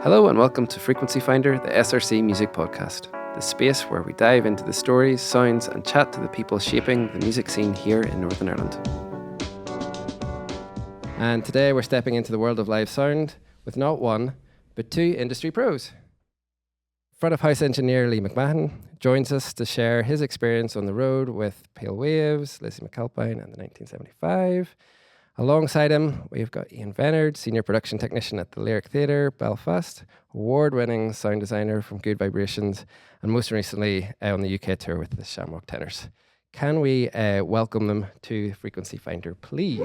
Hello and welcome to Frequency Finder, the SRC Music Podcast, the space where we dive into the stories, sounds and chat to the people shaping the music scene here in Northern Ireland. And today we're stepping into the world of live sound with not one, but two industry pros. Front of house engineer Lizzy McMahan joins us to share his experience on the road with Pale Waves, Lizzy McAlpine and the 1975. Alongside him, we've got Ian Vennard, Senior Production Technician at the Theatre Belfast, award-winning sound designer from Good Vibrations, and most recently on the UK tour with the Shamrock Tenors. Can we welcome them to Frequency Finder, please?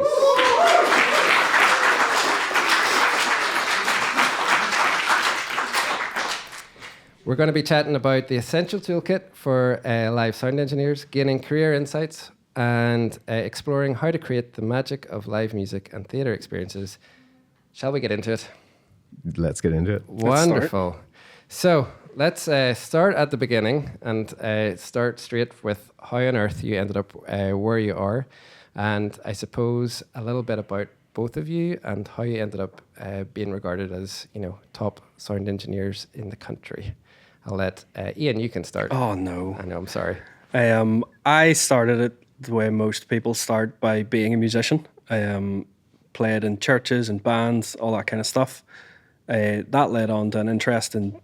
We're going to be chatting about the essential toolkit for live sound engineers, gaining career insights, and exploring how to create the magic of live music and theatre experiences. Shall we get into it? Let's get into it. Wonderful. So let's start at the beginning and start straight with how on earth you ended up where you are, and I suppose a little bit about both of you and how you ended up being regarded as, top sound engineers in the country. I'll let Ian, you can start. Oh no. I know, I'm sorry. I started it the way most people start, by being a musician. I played in churches and bands, all that kind of stuff. That led on to an interest in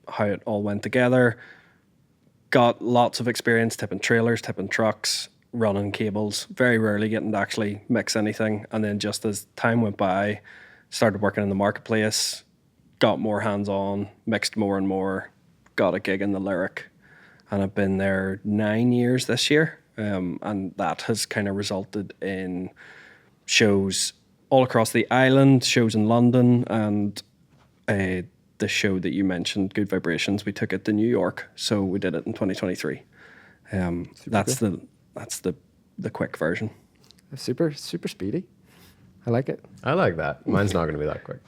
how it all went together. Got lots of experience tipping trailers, tipping trucks, running cables, very rarely getting to actually mix anything. And then just as time went by, started working in the marketplace, got more hands-on, mixed more and more, got a gig in the Lyric. And I've been there 9 years this year. And that has kind of resulted in shows all across the island, shows in London, and the show that you mentioned, Good Vibrations, we took it to New York. So we did it in 2023. That's the quick version. Super speedy. I like it. I like that. Mine's not going to be that quick.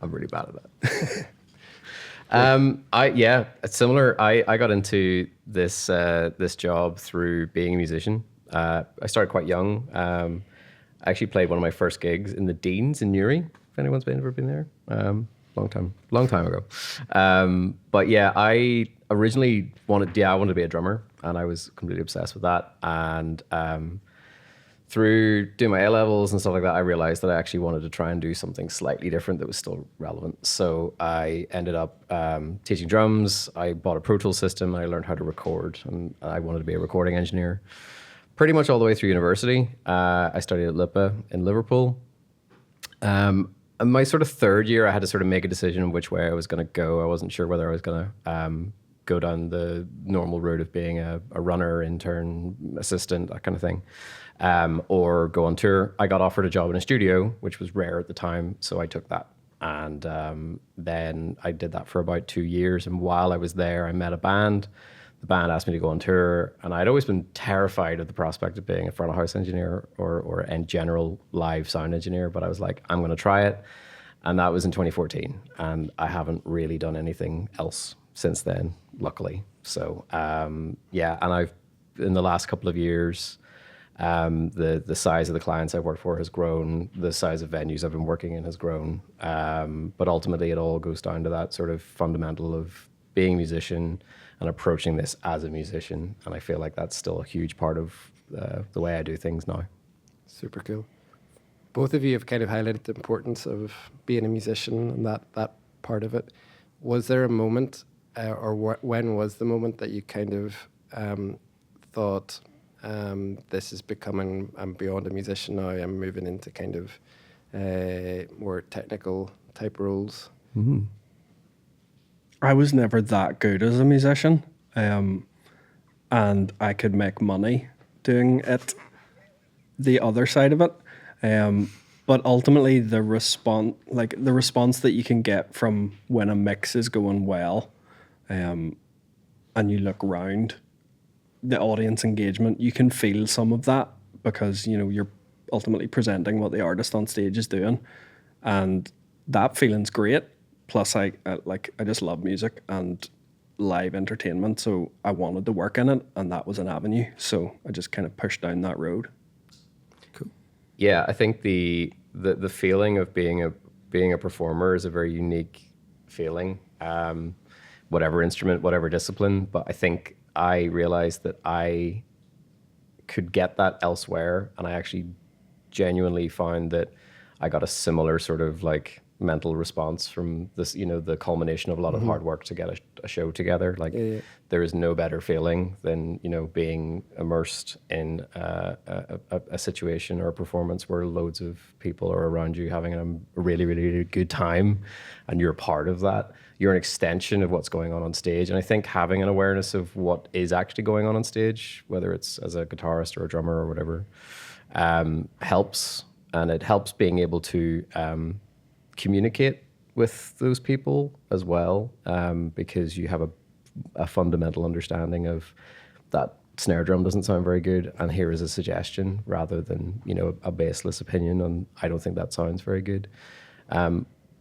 I'm really bad at that. It's similar. I got into this job through being a musician. I started quite young. I actually played one of my first gigs in the Deans in Newry, if anyone's ever been there. Long time ago. But yeah, I originally wanted to be a drummer, and I was completely obsessed with that. And through doing my A-levels and stuff like that, I realized that I actually wanted to try and do something slightly different that was still relevant. So I ended up teaching drums. I bought a Pro Tools system. I learned how to record, and I wanted to be a recording engineer pretty much all the way through university. I studied at LIPA in Liverpool. And my sort of third year, I had to sort of make a decision on which way I was going to go. I wasn't sure whether I was going to go down the normal route of being a runner, intern, assistant, that kind of thing. Or go on tour. I got offered a job in a studio, which was rare at the time, so I took that. And then I did that for about 2 years. And while I was there, I met a band. The band asked me to go on tour, and I'd always been terrified of the prospect of being a front of house engineer or in general live sound engineer. But I was like, I'm going to try it. And that was in 2014. And I haven't really done anything else since then, luckily. So and I've, in the last couple of years, the size of the clients I've worked for has grown. The size of venues I've been working in has grown. But ultimately, it all goes down to that sort of fundamental of being a musician and approaching this as a musician. And I feel like that's still a huge part of the way I do things now. Super cool. Both of you have kind of highlighted the importance of being a musician and that part of it. Was there a moment, when was the moment that you kind of thought, this is becoming, I'm beyond a musician now, I'm moving into kind of more technical type roles? Mm-hmm. I was never that good as a musician, and I could make money doing it, the other side of it. But ultimately, the response that you can get from when a mix is going well, and you look around, the audience engagement, you can feel some of that because, you're ultimately presenting what the artist on stage is doing, and that feeling's great. Plus, I just love music and live entertainment, so I wanted to work in it, and that was an avenue. So I just kind of pushed down that road. Cool. Yeah, I think the feeling of being a performer is a very unique feeling, whatever instrument, whatever discipline. But I think I realized that I could get that elsewhere, and I actually genuinely found that I got a similar sort of like mental response from this, the culmination of a lot of hard work to get a show together. Like there is no better feeling than, being immersed in a situation or a performance where loads of people are around you having a really, really good time, and you're a part of that. You're an extension of what's going on stage. And I think having an awareness of what is actually going on stage, whether it's as a guitarist or a drummer or whatever, helps. And it helps being able to communicate with those people as well, because you have a fundamental understanding of that snare drum doesn't sound very good, and here is a suggestion, rather than a baseless opinion on I don't think that sounds very good.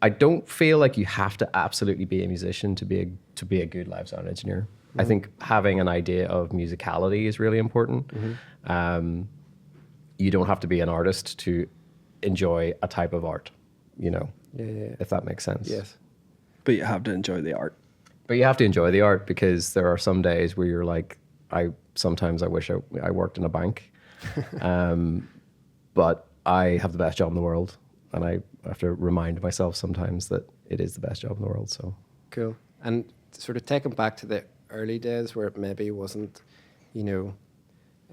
I don't feel like you have to absolutely be a musician to be a good live sound engineer. I think having an idea of musicality is really important. You don't have to be an artist to enjoy a type of art, if that makes sense. Yes. But you have to enjoy the art. But you have to enjoy the art, because there are some days where you're like, sometimes I wish I worked in a bank. But I have the best job in the world, and I have to remind myself sometimes that it is the best job in the world. So cool. And sort of taking back to the early days where it maybe wasn't,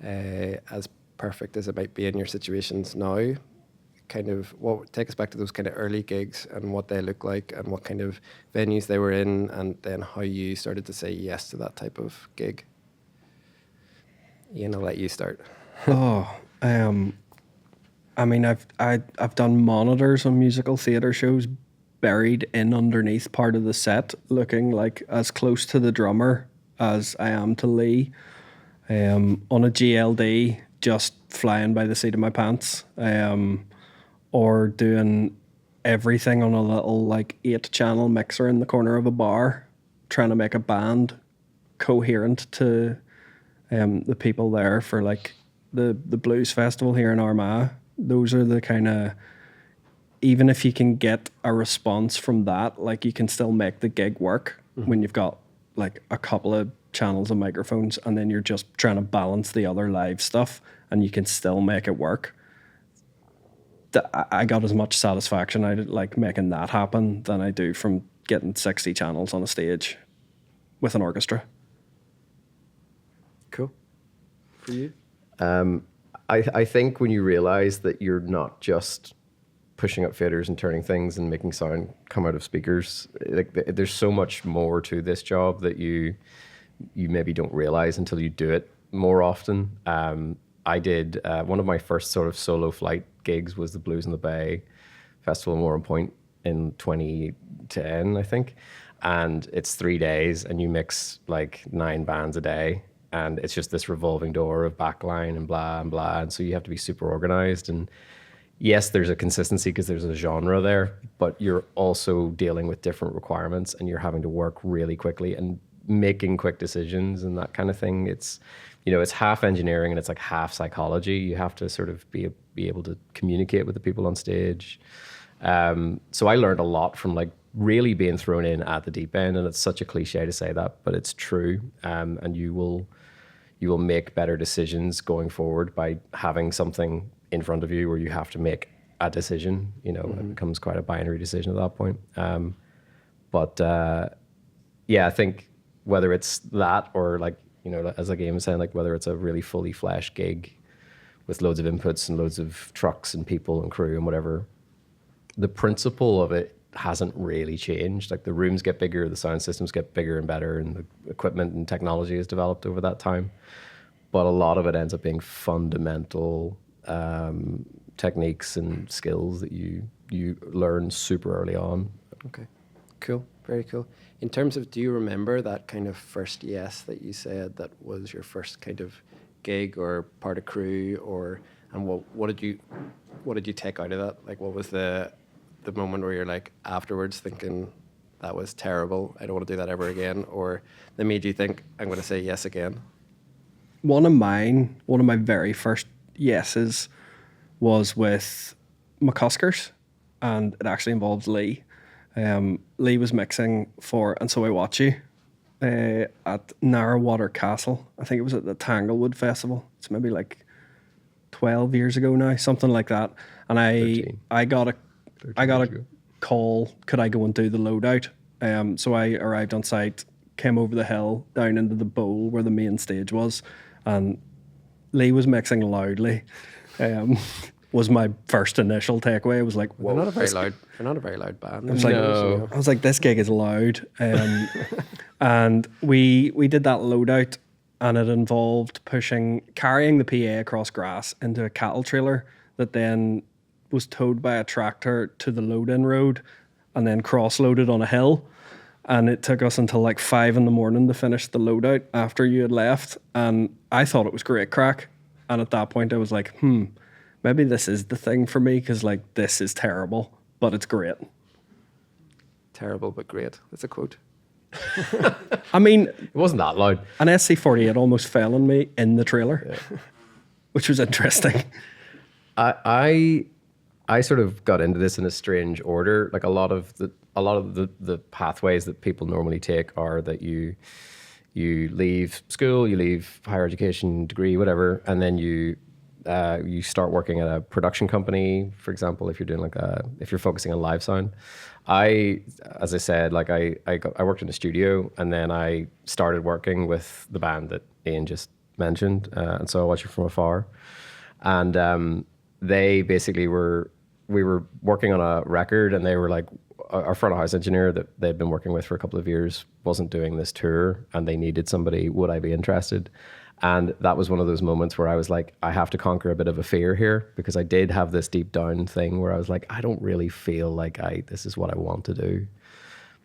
as perfect as it might be in your situations now, kind of take us back to those kind of early gigs and what they look like and what kind of venues they were in, and then how you started to say yes to that type of gig. Ian, I'll let you start. I mean, I've done monitors on musical theatre shows buried in underneath part of the set, looking like as close to the drummer as I am to Lee. On a GLD, just flying by the seat of my pants. Or doing everything on a little like 8-channel mixer in the corner of a bar, trying to make a band coherent to the people there for like the blues festival here in Armagh. Those are the kind of, even if you can get a response from that, like you can still make the gig work when you've got like a couple of channels of microphones, and then you're just trying to balance the other live stuff, and you can still make it work. I got as much satisfaction out of like making that happen than I do from getting 60 channels on a stage with an orchestra. Cool. For you? I think when you realize that you're not just pushing up faders and turning things and making sound come out of speakers, like there's so much more to this job that you maybe don't realize until you do it more often. I did one of my first sort of solo flight gigs was the Blues in the Bay Festival in Warren Point in 2010, I think. And it's 3 days, and you mix like 9 bands a day, and it's just this revolving door of backline and blah and blah. And so you have to be super organized. And yes, there's a consistency because there's a genre there, but you're also dealing with different requirements, and you're having to work really quickly and making quick decisions and that kind of thing. It's, it's half engineering and it's like half psychology. You have to sort of be able to communicate with the people on stage. So I learned a lot from like really being thrown in at the deep end, and it's such a cliche to say that, but it's true. And you will make better decisions going forward by having something in front of you where you have to make a decision. It becomes quite a binary decision at that point. I think whether it's that or like, as the game was saying, like whether it's a really fully fleshed gig with loads of inputs and loads of trucks and people and crew and whatever, the principle of it hasn't really changed. Like the rooms get bigger, the sound systems get bigger and better, and the equipment and technology has developed over that time. But a lot of it ends up being fundamental techniques and skills that you learn super early on. Okay, cool, very cool. In terms of, do you remember that kind of first yes that you said that was your first kind of gig or part of crew, and what did you take out of that? Like, what was the moment where you're like afterwards thinking that was terrible, I don't want to do that ever again, or that made you think I'm going to say yes again? One of my very first yeses was with McCuskers, and it actually involved Lee. Lee was mixing for And So I Watch You at Narrowwater Castle. I think it was at the Tanglewood Festival. It's maybe like 12 years ago now, something like that. And I got a call, could I go and do the loadout? So I arrived on site, came over the hill, down into the bowl where the main stage was, and Lee was mixing loudly. Was my first initial takeaway. I was like, whoa. They're not a very loud band. I was like, this gig is loud. And we did that loadout, and it involved carrying the PA across grass into a cattle trailer that then was towed by a tractor to the load-in road and then cross-loaded on a hill. And it took us until like 5 a.m. to finish the loadout after you had left. And I thought it was great crack. And at that point I was like, maybe this is the thing for me, because like this is terrible, but it's great. Terrible but great. That's a quote. I mean, It wasn't that loud. an SC48 almost fell on me in the trailer, which was interesting. I sort of got into this in a strange order. Like a lot of the pathways that people normally take are that you leave school, you leave higher education degree, whatever, and then you start working at a production company. For example, if you're doing if you're focusing on live sound. As I said, like I worked in a studio, and then I started working with the band that Ian just mentioned, and so I watched it from afar. And they basically we were working on a record, and they were like, our front of house engineer that they'd been working with for a couple of years wasn't doing this tour, and they needed somebody. Would I be interested? And that was one of those moments where I was like, I have to conquer a bit of a fear here, because I did have this deep down thing where I was like, I don't really feel like this is what I want to do.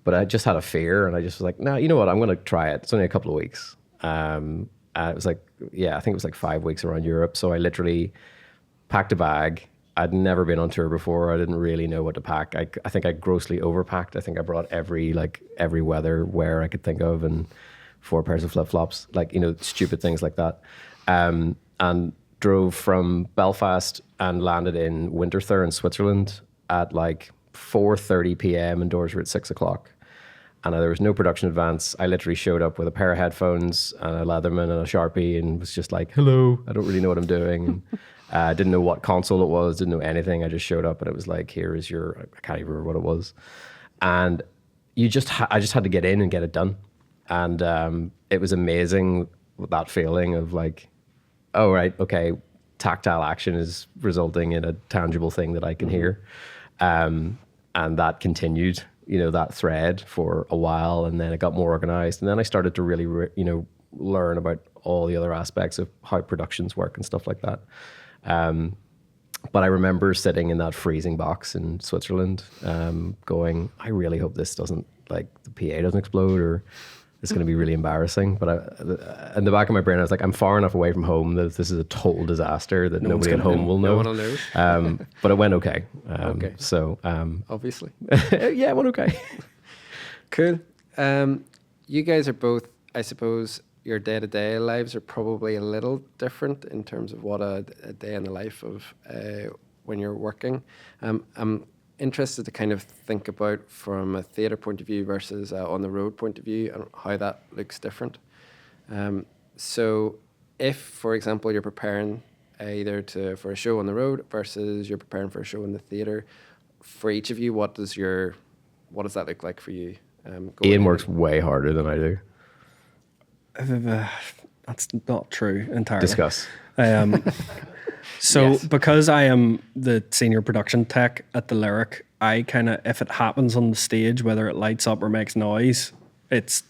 But I just had a fear, and I just was like, no, you know what? I'm going to try it. It's only a couple of weeks. It was like, I think it was like 5 weeks around Europe. So I literally packed a bag. I'd never been on tour before. I didn't really know what to pack. I think I grossly overpacked. I think I brought every weather wear I could think of, and 4 pairs of flip-flops, stupid things like that. And drove from Belfast and landed in Winterthur in Switzerland at like 4:30 p.m. and doors were at 6 o'clock. And there was no production advance. I literally showed up with a pair of headphones and a Leatherman and a Sharpie, and was just like, hello, I don't really know what I'm doing. I didn't know what console it was, didn't know anything. I just showed up, and it was like, here is I can't even remember what it was. And I just had to get in and get it done. And it was amazing, that feeling of like, oh, right, okay, tactile action is resulting in a tangible thing that I can hear. And that continued, that thread for a while, and then it got more organized. And then I started to really, learn about all the other aspects of how productions work and stuff like that. But I remember sitting in that freezing box in Switzerland, going, I really hope this doesn't, the PA doesn't explode, or it's going to be really embarrassing. But in the back of my brain, I was like, I'm far enough away from home that this is a total disaster that nobody at home will know. No one will know. But it went okay. Okay. So obviously. yeah, it went okay. Cool. You guys are both, I suppose, your day-to-day lives are probably a little different in terms of what a day in the life of when you're working. I'm interested to kind of think about from a theatre point of view versus on the road point of view, and how that looks different. So if, for example, you're preparing either for a show on the road versus you're preparing for a show in the theatre, for each of you, what does that look like for you? Ian works way harder than I do. That's not true entirely. Discuss. So Yes. because I am the senior production tech at the Lyric, I kind of, if it happens on the stage, whether it lights up or makes noise, it's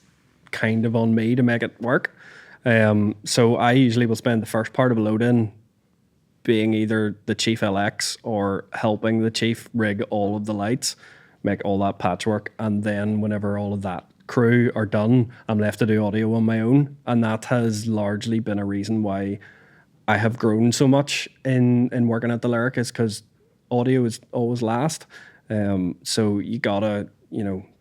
kind of on me to make it work. So I usually will spend the first part of a load-in being either the chief LX or helping the chief rig all of the lights, make all that patchwork, and then whenever all of that crew are done, I'm left to do audio on my own. And that has largely been a reason why I have grown so much in working at the Lyric, is because audio is always last. So you gotta,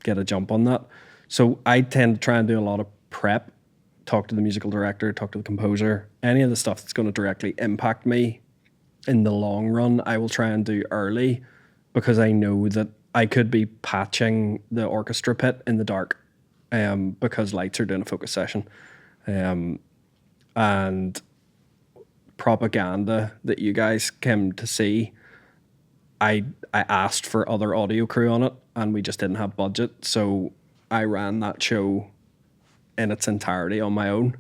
get a jump on that. So I tend to try and do a lot of prep, talk to the musical director, talk to the composer, any of the stuff that's going to directly impact me in the long run, I will try and do early, because I know that I could be patching the orchestra pit in the dark because lights are doing a focus session. And propaganda that you guys came to see, I asked for other audio crew on it, and we just didn't have budget. So I ran that show in its entirety on my own,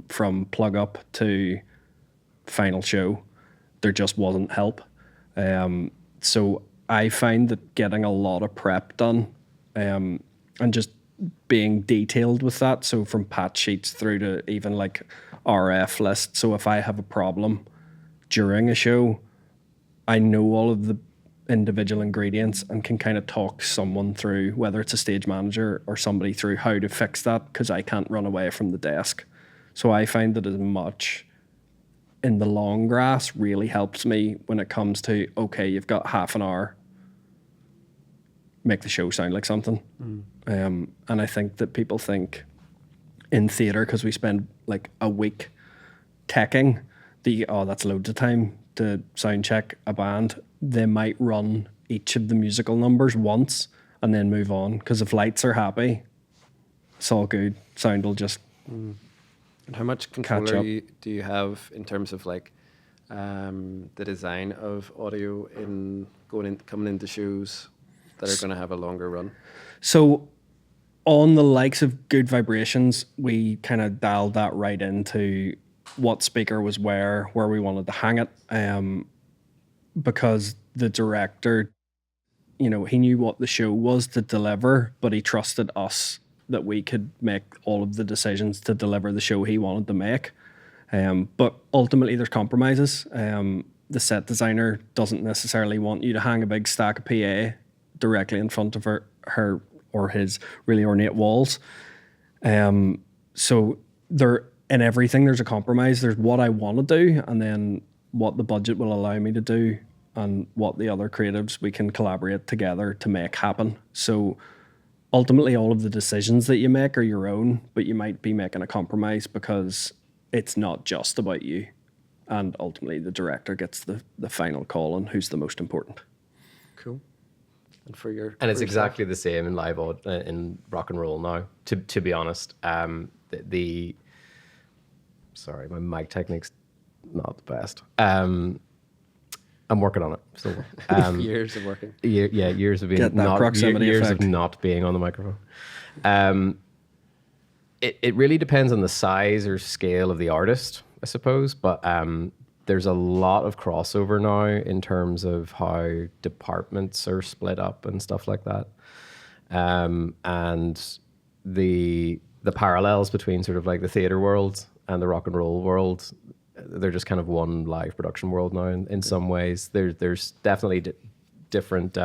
from plug up to final show. There just wasn't help. So I find that getting a lot of prep done, and just being detailed with that. So from patch sheets through to even like RF lists. So if I have a problem during a show, I know all of the individual ingredients and can kind of talk someone through, whether it's a stage manager or somebody, through how to fix that, because I can't run away from the desk. So I find that as much in the long grass really helps me when it comes to, okay, you've got half an hour, make the show sound like something. And I think that people think in theatre, because we spend like a week teching, that's loads of time to sound check a band. They might run each of the musical numbers once and then move on, because if lights are happy, it's all good. Sound will just And how much control do you have in terms of like the design of audio coming into shows that are going to have a longer run? So on the likes of Good Vibrations, we kind of dialed that right into what speaker was where we wanted to hang it, because the director, he knew what the show was to deliver, but he trusted us that we could make all of the decisions to deliver the show he wanted to make. But ultimately there's compromises. The set designer doesn't necessarily want you to hang a big stack of PA directly in front of her or his really ornate walls. So in everything there's a compromise. There's what I want to do, and then what the budget will allow me to do, and what the other creatives we can collaborate together to make happen. So ultimately all of the decisions that you make are your own, but you might be making a compromise because it's not just about you. And ultimately the director gets the final call on who's the most important. Cool. And it's exactly the same in live in rock and roll now. To be honest, sorry, my mic technique's not the best. I'm working on it. So years of working. Years of being years of not being on the microphone. It really depends on the size or scale of the artist, I suppose. But there's a lot of crossover now in terms of how departments are split up and stuff like that. And the parallels between sort of like the theatre world and the rock and roll world, they're just kind of one live production world now in some ways. There's definitely different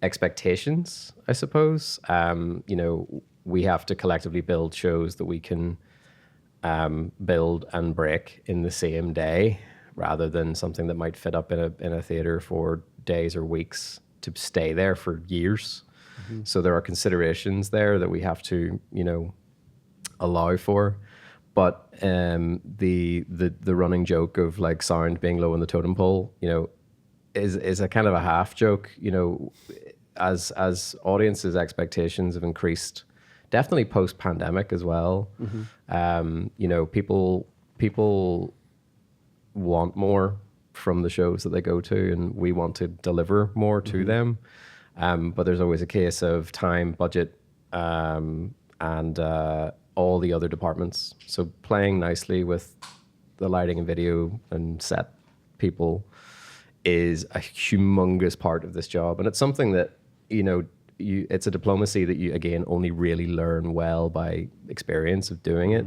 expectations, I suppose. We have to collectively build shows that we can build and break in the same day, rather than something that might fit up in a theatre for days or weeks to stay there for years. Mm-hmm. So there are considerations there that we have to, allow for. But the running joke of like sound being low on the totem pole, is a kind of a half joke. As audiences' expectations have increased, definitely post pandemic as well. Mm-hmm. People want more from the shows that they go to, and we want to deliver more to mm-hmm. them. But there's always a case of time, budget, and all the other departments. So playing nicely with the lighting and video and set people is a humongous part of this job. And it's something that, it's a diplomacy that you, again, only really learn well by experience of doing it.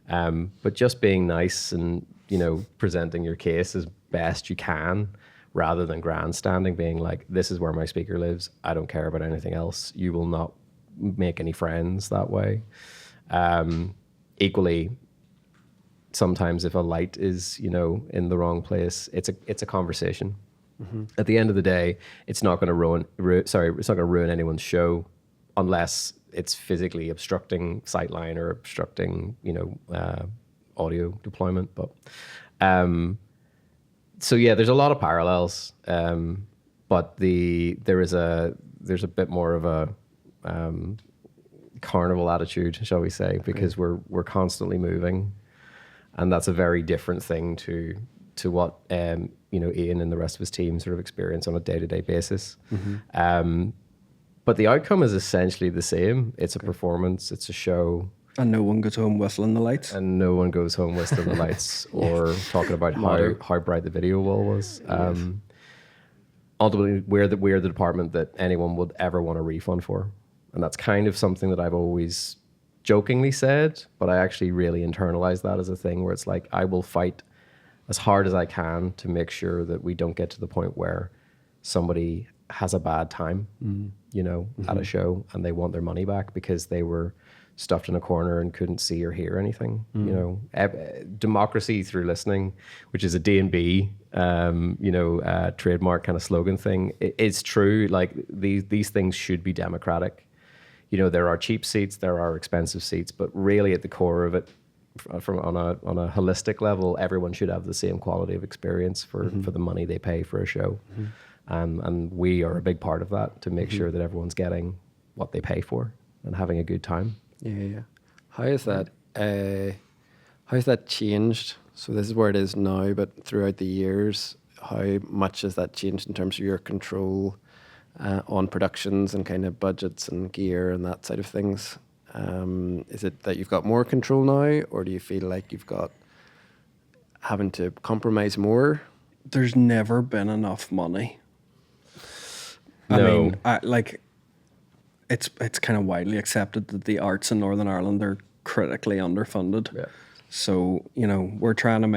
But just being nice and, presenting your case as best you can, rather than grandstanding, being like, this is where my speaker lives. I don't care about anything else. You will not make any friends that way. Equally, sometimes if a light is, in the wrong place, it's a conversation. Mm-hmm. At the end of the day, it's not going to ruin anyone's show, unless it's physically obstructing sightline or obstructing, audio deployment. But so yeah, there's a lot of parallels. but there's a bit more of a carnival attitude, shall we say, because we're constantly moving, and that's a very different thing to what Ian and the rest of his team sort of experience on a day-to-day basis. But the outcome is essentially the same. It's a performance, it's a show. And no one goes home whistling the lights. And no one goes home whistling the lights or talking about how bright the video wall was. Ultimately, we're the department that anyone would ever want a refund for. And that's kind of something that I've always jokingly said, but I actually really internalized that as a thing where it's like, I will fight as hard as I can to make sure that we don't get to the point where somebody has a bad time, at a show, and they want their money back because they were stuffed in a corner and couldn't see or hear anything. Democracy through listening, which is a D&B, trademark kind of slogan thing. It's true. Like these things should be democratic. There are cheap seats, there are expensive seats, but really at the core of it, from on a holistic level, everyone should have the same quality of experience for the money they pay for a show. And we are a big part of that, to make sure that everyone's getting what they pay for and having a good time. Yeah. How has that changed? So this is where it is now, but throughout the years, how much has that changed in terms of your control on productions and kind of budgets and gear and that side of things? Is it that you've got more control now, or do you feel like you've got having to compromise more? There's never been enough money. No. I mean, it's kind of widely accepted that the arts in Northern Ireland are critically underfunded. Yeah. So, we're trying to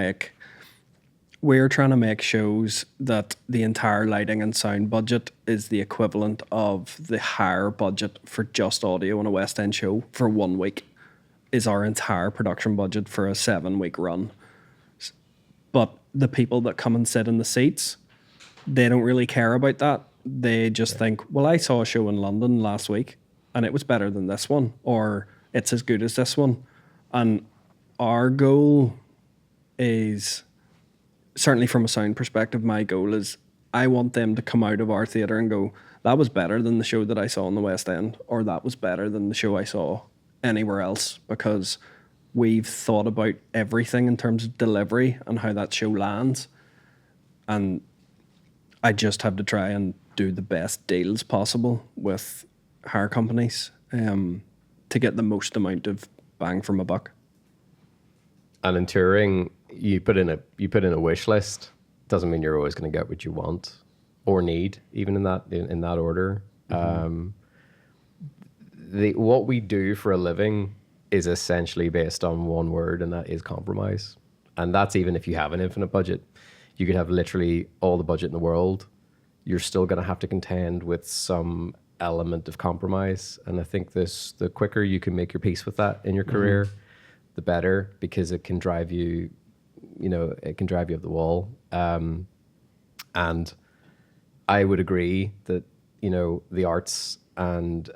make shows that the entire lighting and sound budget is the equivalent of the higher budget for just audio on a West End show for 1 week is our entire production budget for a 7-week run. But the people that come and sit in the seats, they don't really care about that. They just think, well, I saw a show in London last week and it was better than this one, or it's as good as this one. And our goal is, certainly from a sound perspective, my goal is I want them to come out of our theatre and go, that was better than the show that I saw in the West End, or that was better than the show I saw anywhere else, because we've thought about everything in terms of delivery and how that show lands. And I just have to try and do the best deals possible with hire companies to get the most amount of bang for my buck. And in touring, you put in a wish list. Doesn't mean you're always going to get what you want or need, even in that order. What we do for a living is essentially based on one word, and that is compromise. And that's even if you have an infinite budget. You could have literally all the budget in the world. You're still going to have to contend with some element of compromise. And I think the quicker you can make your peace with that in your career, the better, because it can drive you, it can drive you up the wall. And I would agree that, the arts and,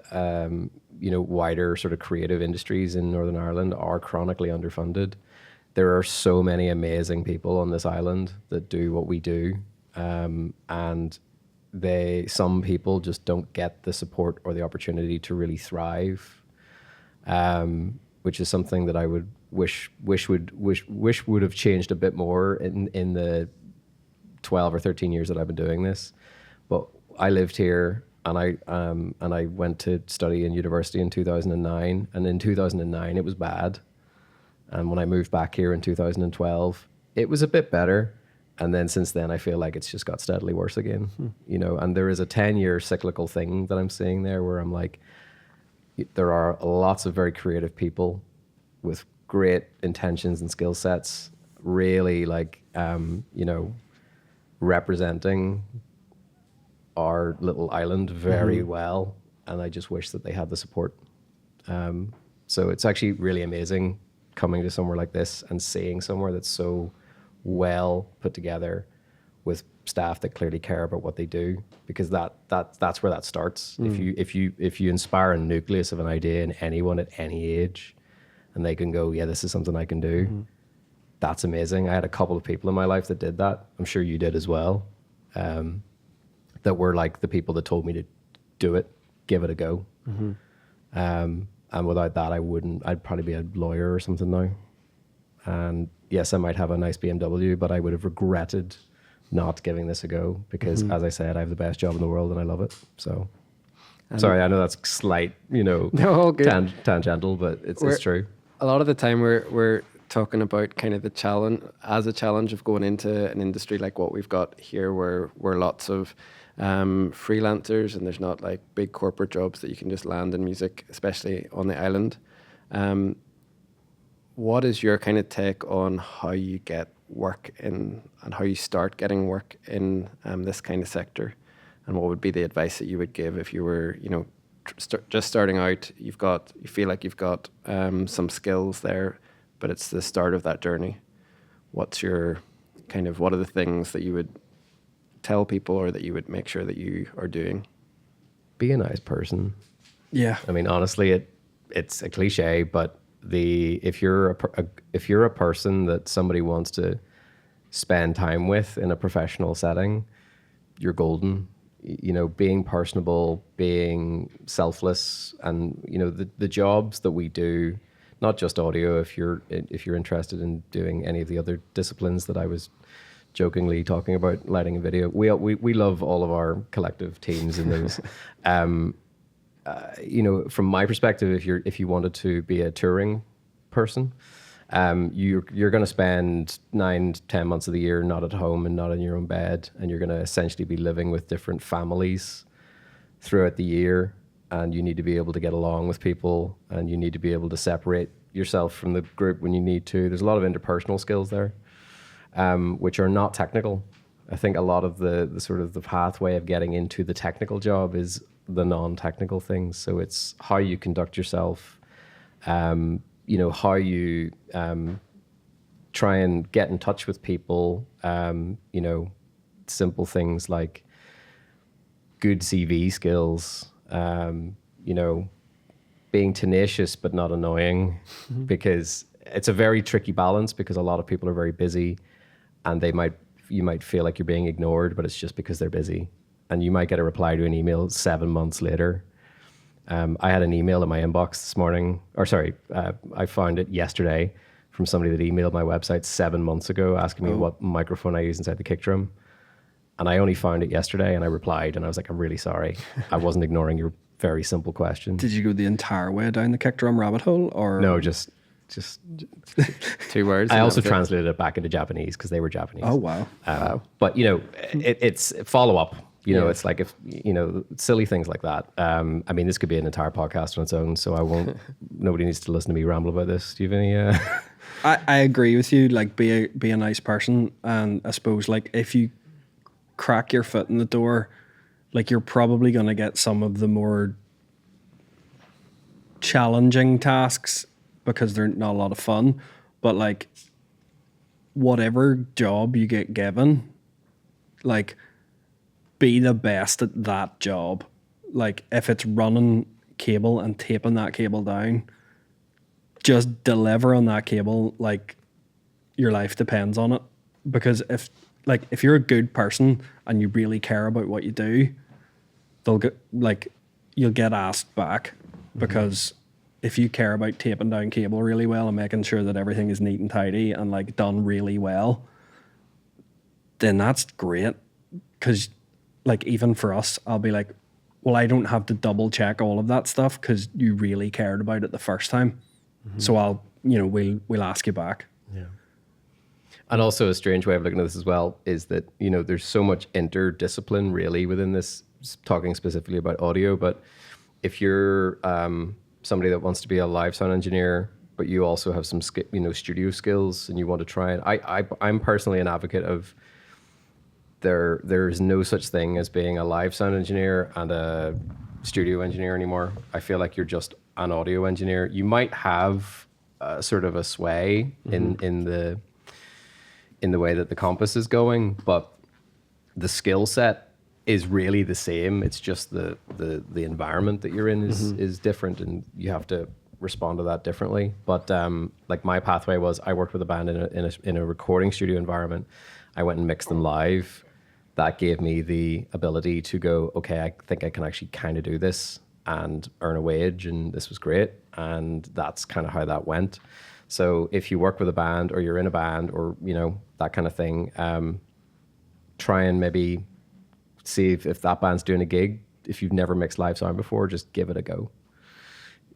wider sort of creative industries in Northern Ireland are chronically underfunded. There are so many amazing people on this island that do what we do. And some people just don't get the support or the opportunity to really thrive, which is something that I would wish would have changed a bit more in the 12 or 13 years that I've been doing this. But I lived here, and I went to study in university in 2009, and in 2009 it was bad. And when I moved back here in 2012, it was a bit better. And then since then, I feel like it's just got steadily worse again, and there is a 10-year cyclical thing that I'm seeing there where I'm like, there are lots of very creative people with great intentions and skill sets, really representing our little island very well. And I just wish that they had the support. So it's actually really amazing coming to somewhere like this and seeing somewhere that's so well put together with staff that clearly care about what they do, because that's where that starts. If you inspire a nucleus of an idea in anyone at any age, and they can go, yeah, this is something I can do, that's amazing. I had a couple of people in my life that did that. I'm sure you did as well. that were like the people that told me to do it, give it a go. And without that, I'd probably be a lawyer or something now. And yes, I might have a nice BMW, but I would have regretted not giving this a go because, as I said, I have the best job in the world and I love it. So, sorry, I know that's slight, No, all good. Tangential, but it's true. A lot of the time we're talking about kind of the challenge of going into an industry like what we've got here, where we're lots of freelancers and there's not like big corporate jobs that you can just land in music, especially on the island. What is your kind of take on how you get work in and how you start getting work in this kind of sector? And what would be the advice that you would give if you were, just starting out? You feel like you've got some skills there, but it's the start of that journey. What are the things that you would tell people or that you would make sure that you are doing? Be a nice person. Yeah. I mean, honestly, it's a cliche, but if you're a person that somebody wants to spend time with in a professional setting, you're golden. Being personable, being selfless, and the jobs that we do, not just audio. If you're interested in doing any of the other disciplines that I was jokingly talking about, lighting a video, we love all of our collective teams in those. From my perspective, if you wanted to be a touring person, you're going to spend 9 to 10 months of the year not at home and not in your own bed, and you're going to essentially be living with different families throughout the year, and you need to be able to get along with people, and you need to be able to separate yourself from the group when you need to. There's a lot of interpersonal skills there, which are not technical. I think a lot of the sort of the pathway of getting into the technical job is the non-technical things. So it's how you conduct yourself, how you try and get in touch with people, simple things like good CV skills, being tenacious but not annoying, because it's a very tricky balance, because a lot of people are very busy and you might feel like you're being ignored, but it's just because they're busy. And you might get a reply to an email 7 months later. I had an email in my inbox this morning, I found it yesterday from somebody that emailed my website 7 months ago asking me what microphone I use inside the kick drum. And I only found it yesterday, and I replied, and I was like, I'm really sorry. I wasn't ignoring your very simple question. Did you go the entire way down the kick drum rabbit hole, or? No, just 2 words. I also translated it back into Japanese because they were Japanese. Oh, wow. But, it's follow-up. It's like, if silly things like that. I mean, this could be an entire podcast on its own, so I won't. Nobody needs to listen to me ramble about this. Do you have any? I agree with you. Like, be a nice person, and I suppose like if you crack your foot in the door, like you're probably going to get some of the more challenging tasks because they're not a lot of fun. But like, whatever job you get given, like, be the best at that job. Like, if it's running cable and taping that cable down, just deliver on that cable like your life depends on it. Because if you're a good person and you really care about what you do, you'll get asked back. Because if you care about taping down cable really well and making sure that everything is neat and tidy and like done really well, then that's great. Because like, even for us, I'll be like, well, I don't have to double check all of that stuff because you really cared about it the first time. So we'll ask you back. Yeah. And also a strange way of looking at this as well is that, there's so much interdiscipline really within this, talking specifically about audio. But if you're somebody that wants to be a live sound engineer, but you also have some, studio skills, and you want to try it. I'm personally an advocate of there's no such thing as being a live sound engineer and a studio engineer anymore. I feel like you're just an audio engineer. You might have sort of a sway in the way that the compass is going, but the skill set is really the same. It's just the environment that you're in is different, and you have to respond to that differently. But like, my pathway was, I worked with a band in a recording studio environment. I went and mixed them live. that gave me the ability to go, okay, I think I can actually kind of do this and earn a wage, and this was great. And that's kind of how that went. So if you work with a band or you're in a band or, you know, that kind of thing, try and maybe see if that band's doing a gig. If you've never mixed live sound before, just give it a go.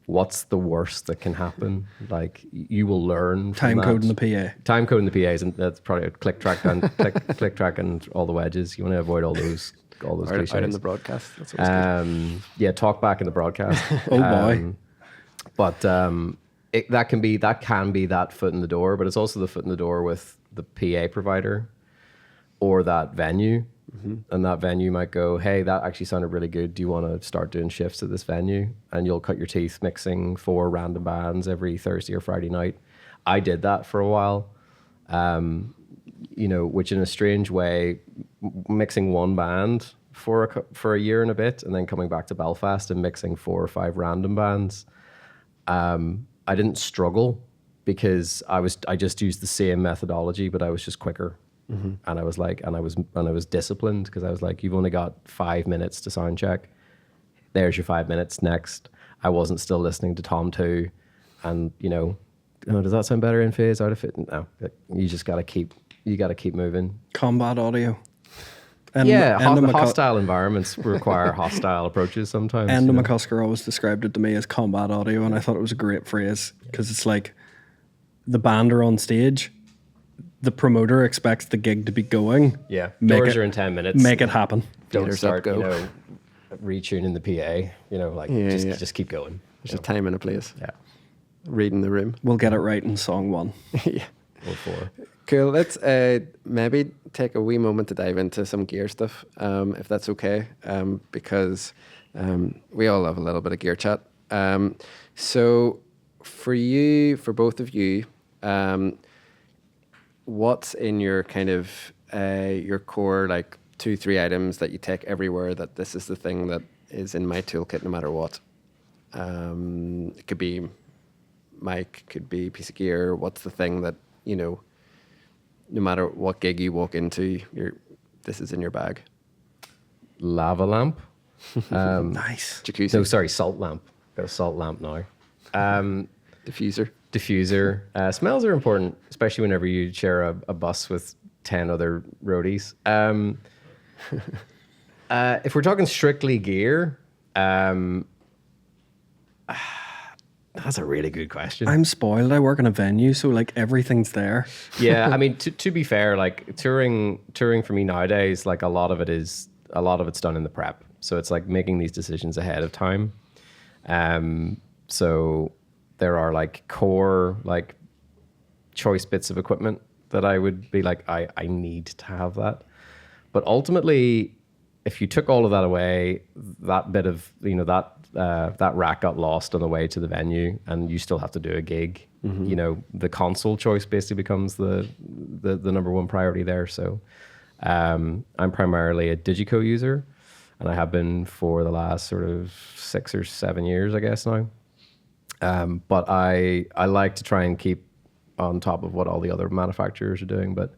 What's the worst that can happen? Like, you will learn from Time that. code in the PA. Time code in the PAs, and that's probably a click track and click track and all the wedges. You want to avoid all those cliches. Out in the broadcast. That's what's good. Yeah, talk back in the broadcast. Oh boy. But that can be that foot in the door, but it's also the foot in the door with the PA provider or that venue. And that venue might go, hey, that actually sounded really good. Do you want to start doing shifts at this venue? And you'll cut your teeth mixing 4 random bands every Thursday or Friday night. I did that for a while, you know, which in a strange way, mixing one band for a year and a bit, and then coming back to Belfast and mixing 4 or 5 random bands. I didn't struggle because I just used the same methodology, but I was just quicker. And I was like, and I was disciplined because I was like, you've only got 5 minutes to sound check. There's your 5 minutes. Next. I wasn't still listening to Tom 2, and you know, oh, does that sound better in phase, out of it? No, you just gotta keep moving. Combat audio. Hostile environments require hostile approaches sometimes. Enda McCusker always described it to me as combat audio, and I thought it was a great phrase because it's like the band are on stage. The promoter expects the gig to be going. Yeah, doors are in 10 minutes. Make it happen. Don't start, you know, retuning the PA. You know, like just keep going. There's a time and a place. Yeah, Reading the room. We'll get it right in song 1. Yeah. or 4. Cool. Let's maybe take a wee moment to dive into some gear stuff, if that's okay, because we all love a little bit of gear chat. So for both of you, what's in your kind of your core, like 2-3 items that you take everywhere, that this is the thing that is in my toolkit no matter what? It could be mic, could be piece of gear. What's the thing that, you know, no matter what gig you walk into, this is in your bag? Lava lamp. Nice. Jacuzzi. No, sorry, salt lamp. Got a salt lamp now. Diffuser. Smells are important, especially whenever you share a bus with 10 other roadies. If we're talking strictly gear, that's a really good question. I'm spoiled. I work in a venue, so like everything's there. Yeah, I mean, to be fair, like touring for me nowadays, like a lot of it's done in the prep. So it's like making these decisions ahead of time. So there are like core, like choice bits of equipment that I would be like, I need to have that. But ultimately, if you took all of that away, that bit of, you know, that rack got lost on the way to the venue, and you still have to do a gig. You know, the console choice basically becomes the number one priority there. So I'm primarily a Digico user, and I have been for the last sort of 6 or 7 years, I guess now. But I like to try and keep on top of what all the other manufacturers are doing. But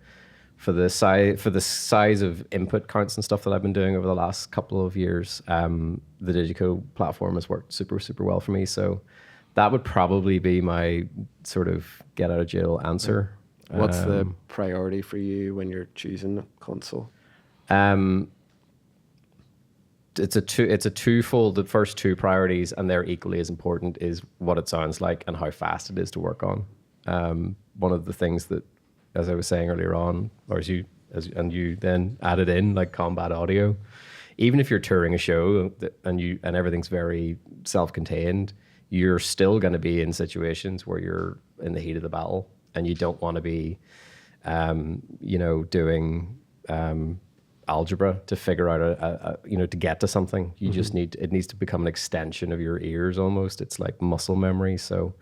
for the size of input counts and stuff that I've been doing over the last couple of years, the Digico platform has worked super, super well for me. So that would probably be my sort of get out of jail answer. What's the priority for you when you're choosing a console? It's a twofold. The first 2 priorities, and they're equally as important, is what it sounds like and how fast it is to work on. One of the things that, as I was saying earlier on, or you then added in, like combat audio, even if you're touring a show and everything's very self-contained, you're still going to be in situations where you're in the heat of the battle, and you don't want to be, doing algebra to figure out to get to something. You just it needs to become an extension of your ears almost. It's like muscle memory. So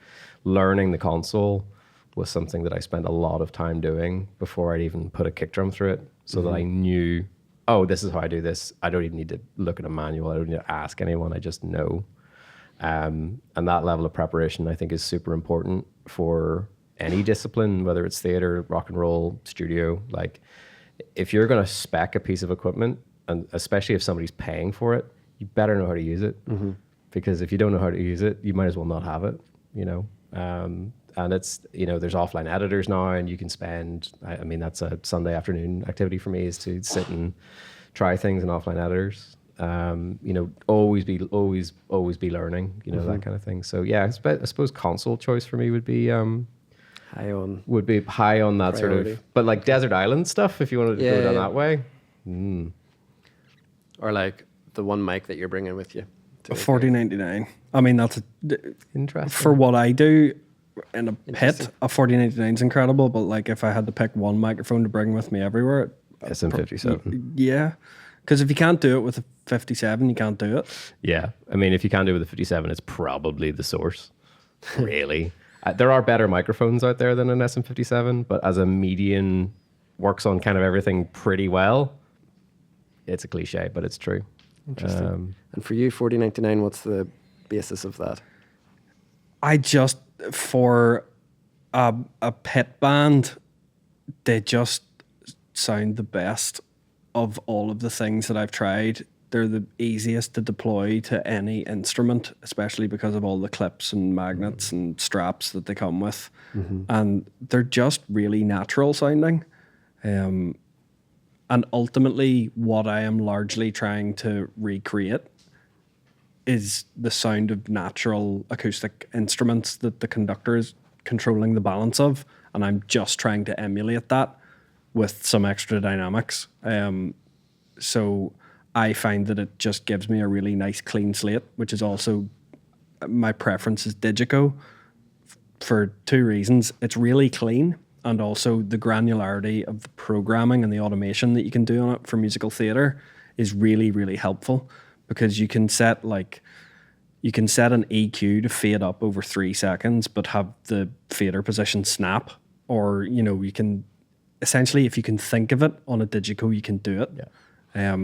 learning the console was something that I spent a lot of time doing before I'd even put a kick drum through it, so that I knew, oh, this is how I do this. I don't even need to look at a manual. I don't need to ask anyone. I just know. And that level of preparation, I think, is super important for any discipline, whether it's theater, rock and roll, studio. Like, if you're going to spec a piece of equipment, and especially if somebody's paying for it, you better know how to use it. Because if you don't know how to use it, you might as well not have it, and it's, there's offline editors now, and you can spend, I mean, that's a Sunday afternoon activity for me, is to sit and try things in offline editors. Always be learning, that kind of thing. So yeah, I suppose console choice for me would be high on that priority. Sort of, but like desert island stuff, if you wanted to go down that way. Or like the one mic that you're bringing with you. $40.99. I mean, that's interesting for what I do in a pit. A $40.99 is incredible, but like if I had to pick one microphone to bring with me everywhere, SM57. Yeah, because if you can't do it with a 57, you can't do it. Yeah, I mean, if you can't do it with a 57, it's probably the source. Really, there are better microphones out there than an SM57, but as a median, works on kind of everything pretty well. It's a cliche, but it's true. Interesting. And for you, $40.99, what's the basis of that? I just, for a pit band, they just sound the best of all of the things that I've tried. They're the easiest to deploy to any instrument, especially because of all the clips and magnets and straps that they come with. And they're just really natural sounding. And ultimately, what I am largely trying to recreate is the sound of natural acoustic instruments that the conductor is controlling the balance of. And I'm just trying to emulate that with some extra dynamics. So I find that it just gives me a really nice clean slate, which is also my preference is Digico for two reasons. It's really clean, and also the granularity of the programming and the automation that you can do on it for musical theatre is really, really helpful, because you can set an EQ to fade up over 3 seconds, but have the fader position snap, or, you can essentially, if you can think of it on a Digico, you can do it. Yeah.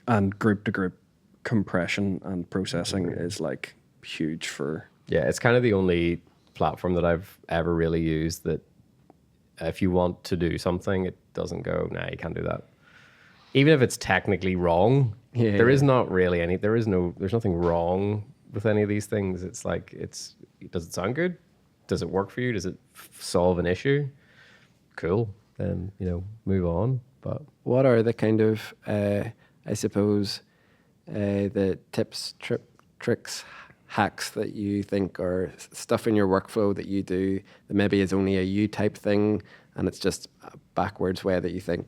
And group to group compression and processing is like huge for. Yeah. It's kind of the only platform that I've ever really used that, if you want to do something, it doesn't go, nah, you can't do that. Even if it's technically wrong, there's nothing wrong with any of these things. It's like, does it sound good? Does it work for you? Does it solve an issue? Cool. Then, move on. But what are the kind of, I suppose, the tips, tricks, hacks that you think are stuff in your workflow that you do that maybe is only a you type thing, and it's just a backwards way that you think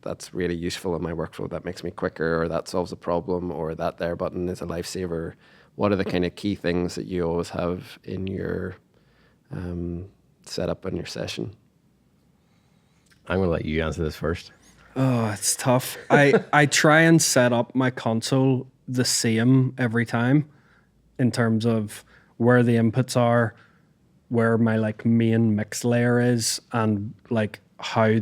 that's really useful in my workflow, that makes me quicker, or that solves a problem, or that there button is a lifesaver? What are the kind of key things that you always have in your setup in your session? I'm going to let you answer this first. Oh, it's tough. I try and set up my console the same every time, in terms of where the inputs are, where my like main mix layer is, and like how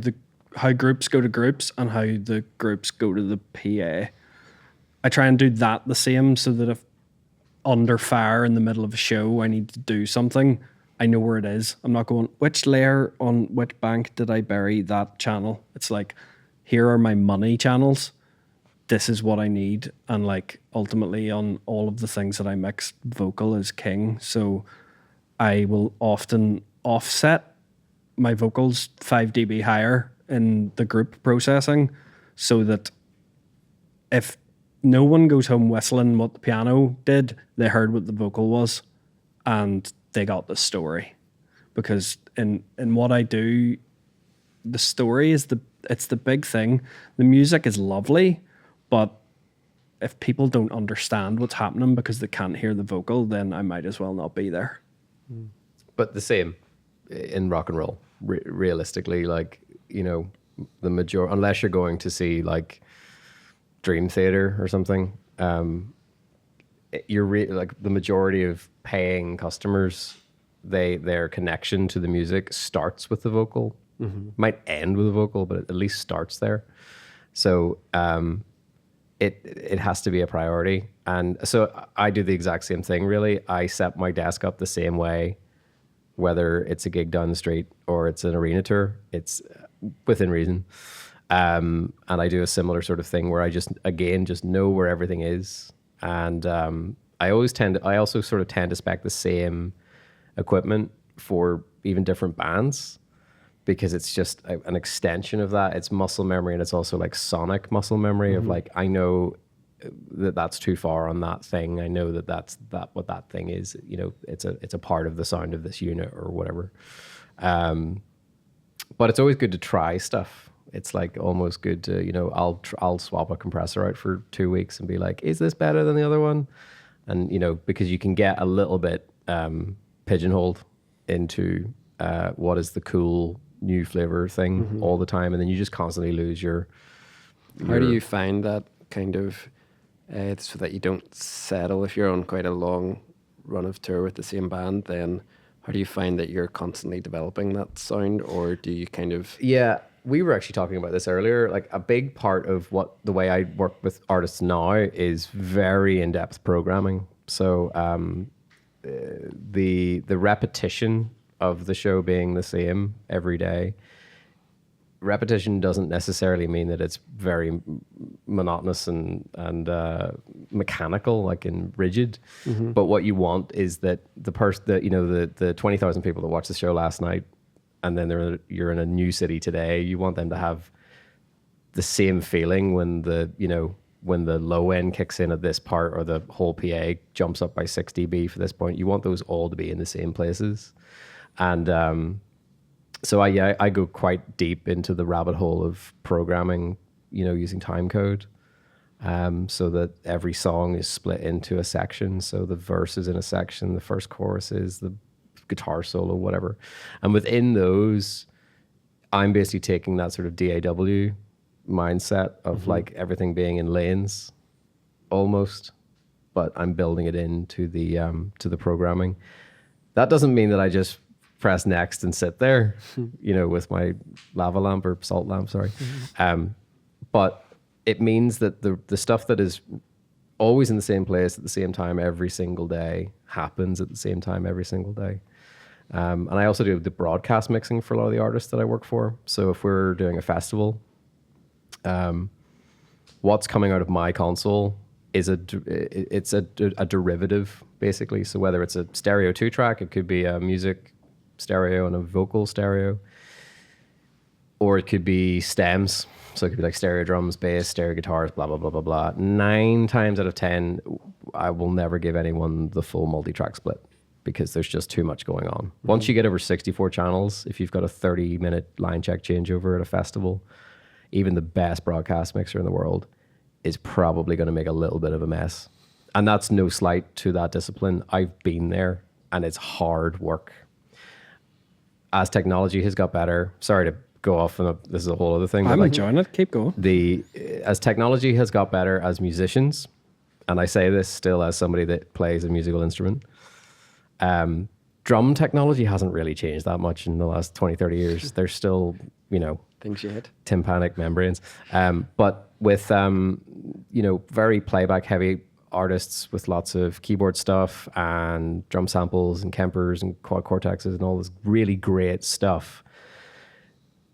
groups go to groups and how the groups go to the PA. I try and do that the same, so that if under fire in the middle of a show I need to do something, I know where it is. I'm not going, which layer on which bank did I bury that channel? It's like, here are my money channels. This is what I need. And like ultimately on all of the things that I mix, vocal is king. So I will often offset my vocals 5 dB higher in the group processing, so that if no one goes home whistling what the piano did, they heard what the vocal was and they got the story. Because in what I do, the story is it's the big thing. The music is lovely, but if people don't understand what's happening because they can't hear the vocal, then I might as well not be there. But the same in rock and roll, realistically, like, the majority, unless you're going to see like Dream Theater or something, like the majority of paying customers, their connection to the music starts with the vocal. Might end with a vocal, but it at least starts there. So it has to be a priority. And so I do the exact same thing, really. I set my desk up the same way, whether it's a gig down the street or it's an arena tour. It's within reason. And I do a similar sort of thing where I just know where everything is. And I also sort of tend to spec the same equipment for even different bands, because it's just an extension of that. It's muscle memory, and it's also like sonic muscle memory of like, I know that that's too far on that thing. I know that that's what that thing is. You know, it's a part of the sound of this unit or whatever. But it's always good to try stuff. It's like almost good to, you know, I'll swap a compressor out for 2 weeks and be like, is this better than the other one? And, you know, because you can get a little bit pigeonholed into what is the cool new flavor thing all the time, and then you just constantly lose your How do you find that kind of so that you don't settle if you're on quite a long run of tour with the same band? Then how do you find that you're constantly developing that sound, or do you kind of... Yeah, we were actually talking about this earlier. Like, a big part of the way I work with artists now is very in-depth programming. So the repetition of the show being the same every day. Repetition doesn't necessarily mean that it's very monotonous and mechanical, like, and rigid. But what you want is that the 20,000 people that watched the show last night, and then you're in a new city today, you want them to have the same feeling when the low end kicks in at this part, or the whole PA jumps up by 6 dB for this point. You want those all to be in the same places. And so I go quite deep into the rabbit hole of programming, you know, using time code, so that every song is split into a section. So the verse is in a section, the first chorus is, the guitar solo, whatever. And within those, I'm basically taking that sort of DAW mindset of like everything being in lanes almost, but I'm building it into the to the programming. That doesn't mean that I just press next and sit there, you know, with my lava lamp or salt lamp, sorry. But it means that the stuff that is always in the same place at the same time every single day happens at the same time every single day. And I also do the broadcast mixing for a lot of the artists that I work for. So if we're doing a festival, what's coming out of my console is a derivative, basically. So whether it's a stereo 2-track, it could be a music stereo and a vocal stereo, or it could be stems. So it could be like stereo drums, bass, stereo guitars, blah, blah, blah, blah, blah. 9 times out of 10, I will never give anyone the full multi-track split, because there's just too much going on. Once you get over 64 channels, if you've got a 30-minute line check changeover at a festival, even the best broadcast mixer in the world is probably going to make a little bit of a mess. And that's no slight to that discipline. I've been there, and it's hard work. As technology has got better, sorry to go off on this is a whole other thing. I'm enjoying it. Keep going. As technology has got better as musicians, and I say this still as somebody that plays a musical instrument, drum technology hasn't really changed that much in the last 20, 30 years. There's still, you know, things you hit, tympanic membranes. But with, very playback heavy artists with lots of keyboard stuff and drum samples and Kempers and quad cortexes and all this really great stuff.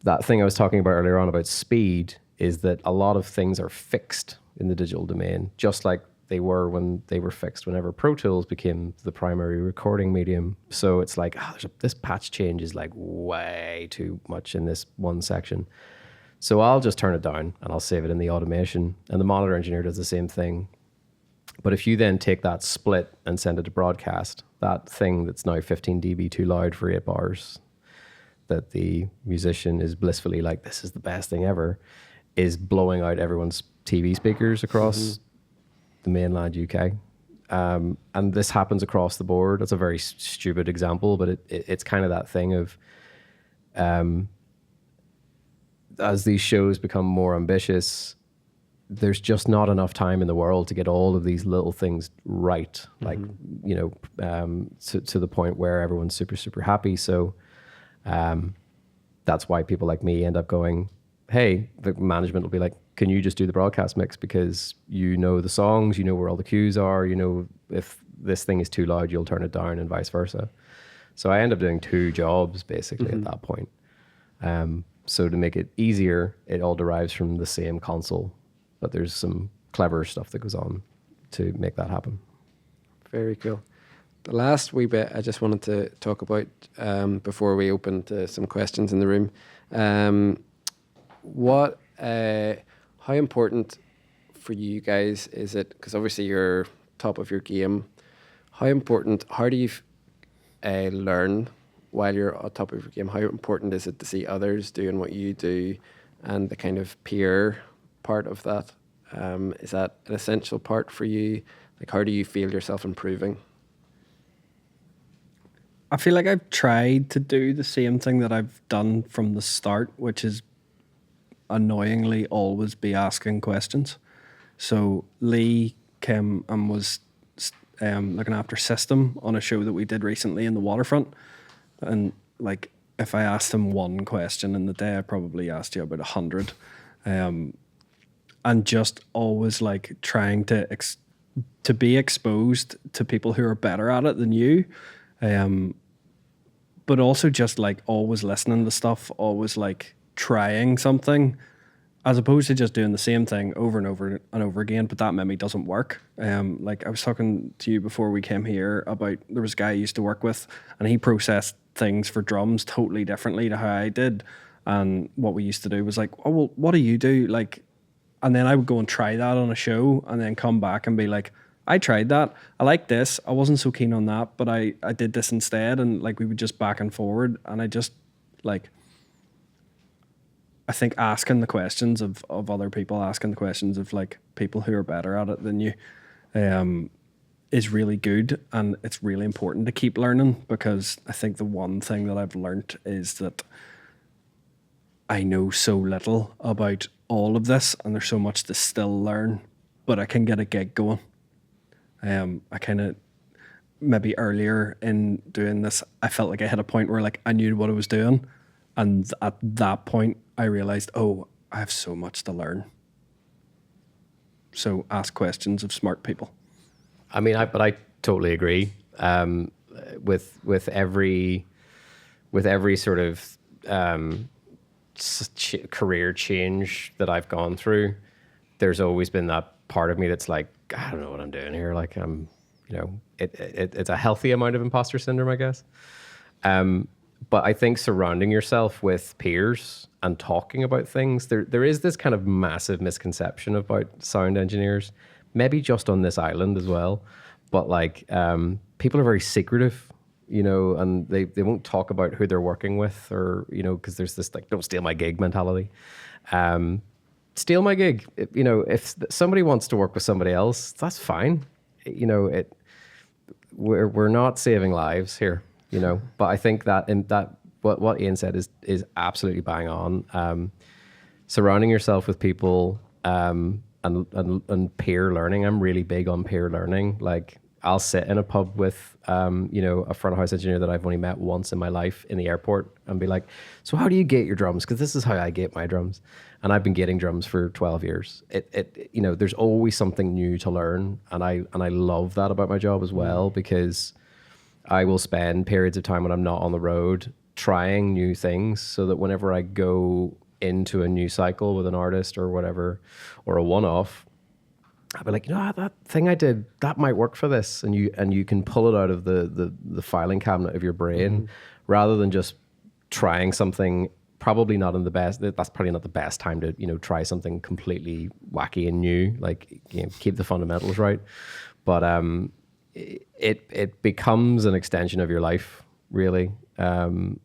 That thing I was talking about earlier on about speed is that a lot of things are fixed in the digital domain, just like they were when they were fixed whenever Pro Tools became the primary recording medium. So it's like, this patch change is like way too much in this one section. So I'll just turn it down and I'll save it in the automation. And the monitor engineer does the same thing. But if you then take that split and send it to broadcast, that thing that's now 15 dB too loud for 8 bars, that the musician is blissfully like, this is the best thing ever, is blowing out everyone's TV speakers across the mainland UK. And this happens across the board. That's a very stupid example, but it's kind of that thing of, as these shows become more ambitious, there's just not enough time in the world to get all of these little things right, like, to the point where everyone's super, super happy. So that's why people like me end up going, hey, the management will be like, can you just do the broadcast mix, because you know the songs, you know where all the cues are, you know if this thing is too loud, you'll turn it down, and vice versa. So I end up doing 2 jobs basically at that point. So to make it easier, it all derives from the same console, but there's some clever stuff that goes on to make that happen. Very cool. The last wee bit I just wanted to talk about before we open to some questions in the room. How important for you guys is it? Because obviously you're top of your game. How do you learn while you're on top of your game? How important is it to see others doing what you do, and the kind of peer part of that? Is that an essential part for you? Like, how do you feel yourself improving? I feel like I've tried to do the same thing that I've done from the start, which is annoyingly always be asking questions. So Lee came and was looking after System on a show that we did recently in the Waterfront. And like, if I asked him one question in the day, I probably asked you about 100. And just always like trying to be exposed to people who are better at it than you. But also just like always listening to stuff, always like trying something, as opposed to just doing the same thing over and over and over again, but that maybe doesn't work. Like I was talking to you before we came here about, there was a guy I used to work with, and he processed things for drums totally differently to how I did. And what we used to do was like, oh, well, what do you do? Like, and then I would go and try that on a show and then come back and be like, I tried that. I like this. I wasn't so keen on that, but I did this instead. And like, we would just back and forward. And I just like, I think asking the questions of other people, asking the questions of like people who are better at it than you, is really good. And it's really important to keep learning, because I think the one thing that I've learned is that I know so little about all of this, and there's so much to still learn, but I can get a gig going. I kind of, maybe earlier in doing this, I felt like I hit a point where like I knew what I was doing. And at that point, I realized, oh, I have so much to learn. So ask questions of smart people. I mean, I totally agree. With every sort of career change that I've gone through, there's always been that part of me that's like, I don't know what I'm doing here. Like it's a healthy amount of imposter syndrome, I guess. But I think surrounding yourself with peers and talking about things, there is this kind of massive misconception about sound engineers, maybe just on this island as well. But like, people are very secretive, and they won't talk about who they're working with, or, because there's this like, don't steal my gig mentality. Steal my gig. If somebody wants to work with somebody else, that's fine. We're not saving lives here, But I think that what Ian said is absolutely bang on. Surrounding yourself with people and peer learning. I'm really big on peer learning. Like, I'll sit in a pub with a front of house engineer that I've only met once in my life in the airport and be like, so how do you gate your drums? Because this is how I gate my drums. And I've been gating drums for 12 years. There's always something new to learn. And I love that about my job as well, because I will spend periods of time when I'm not on the road trying new things, so that whenever I go into a new cycle with an artist or whatever, or a one-off, I'll be like, that thing I did, that might work for this. And you can pull it out of the filing cabinet of your brain, rather than just trying something probably not in the best, that's probably not the best time to, try something completely wacky and new, like, keep the fundamentals right. But it becomes an extension of your life, really. And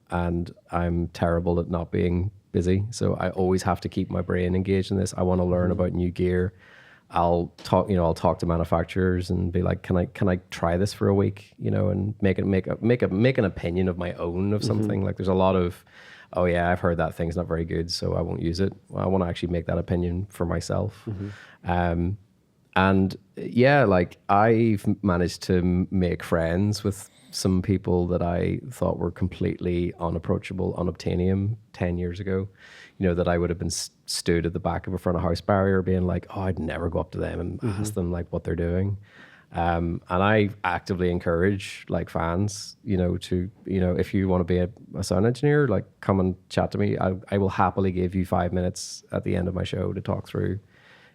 I'm terrible at not being busy. So I always have to keep my brain engaged in this. I want to learn about new gear. I'll talk to manufacturers and be like, can I try this for a week, and make an opinion of my own of something. Like, there's a lot of, oh yeah, I've heard that thing's not very good, so I won't use it. Well, I want to actually make that opinion for myself. And yeah, like, I've managed to make friends with some people that I thought were completely unapproachable, unobtainium 10 years ago, that I would have been stood at the back of a front of house barrier being like, oh, I'd never go up to them and ask them like what they're doing. And I actively encourage like fans, to, if you want to be a sound engineer, like come and chat to me. I will happily give you 5 minutes at the end of my show to talk through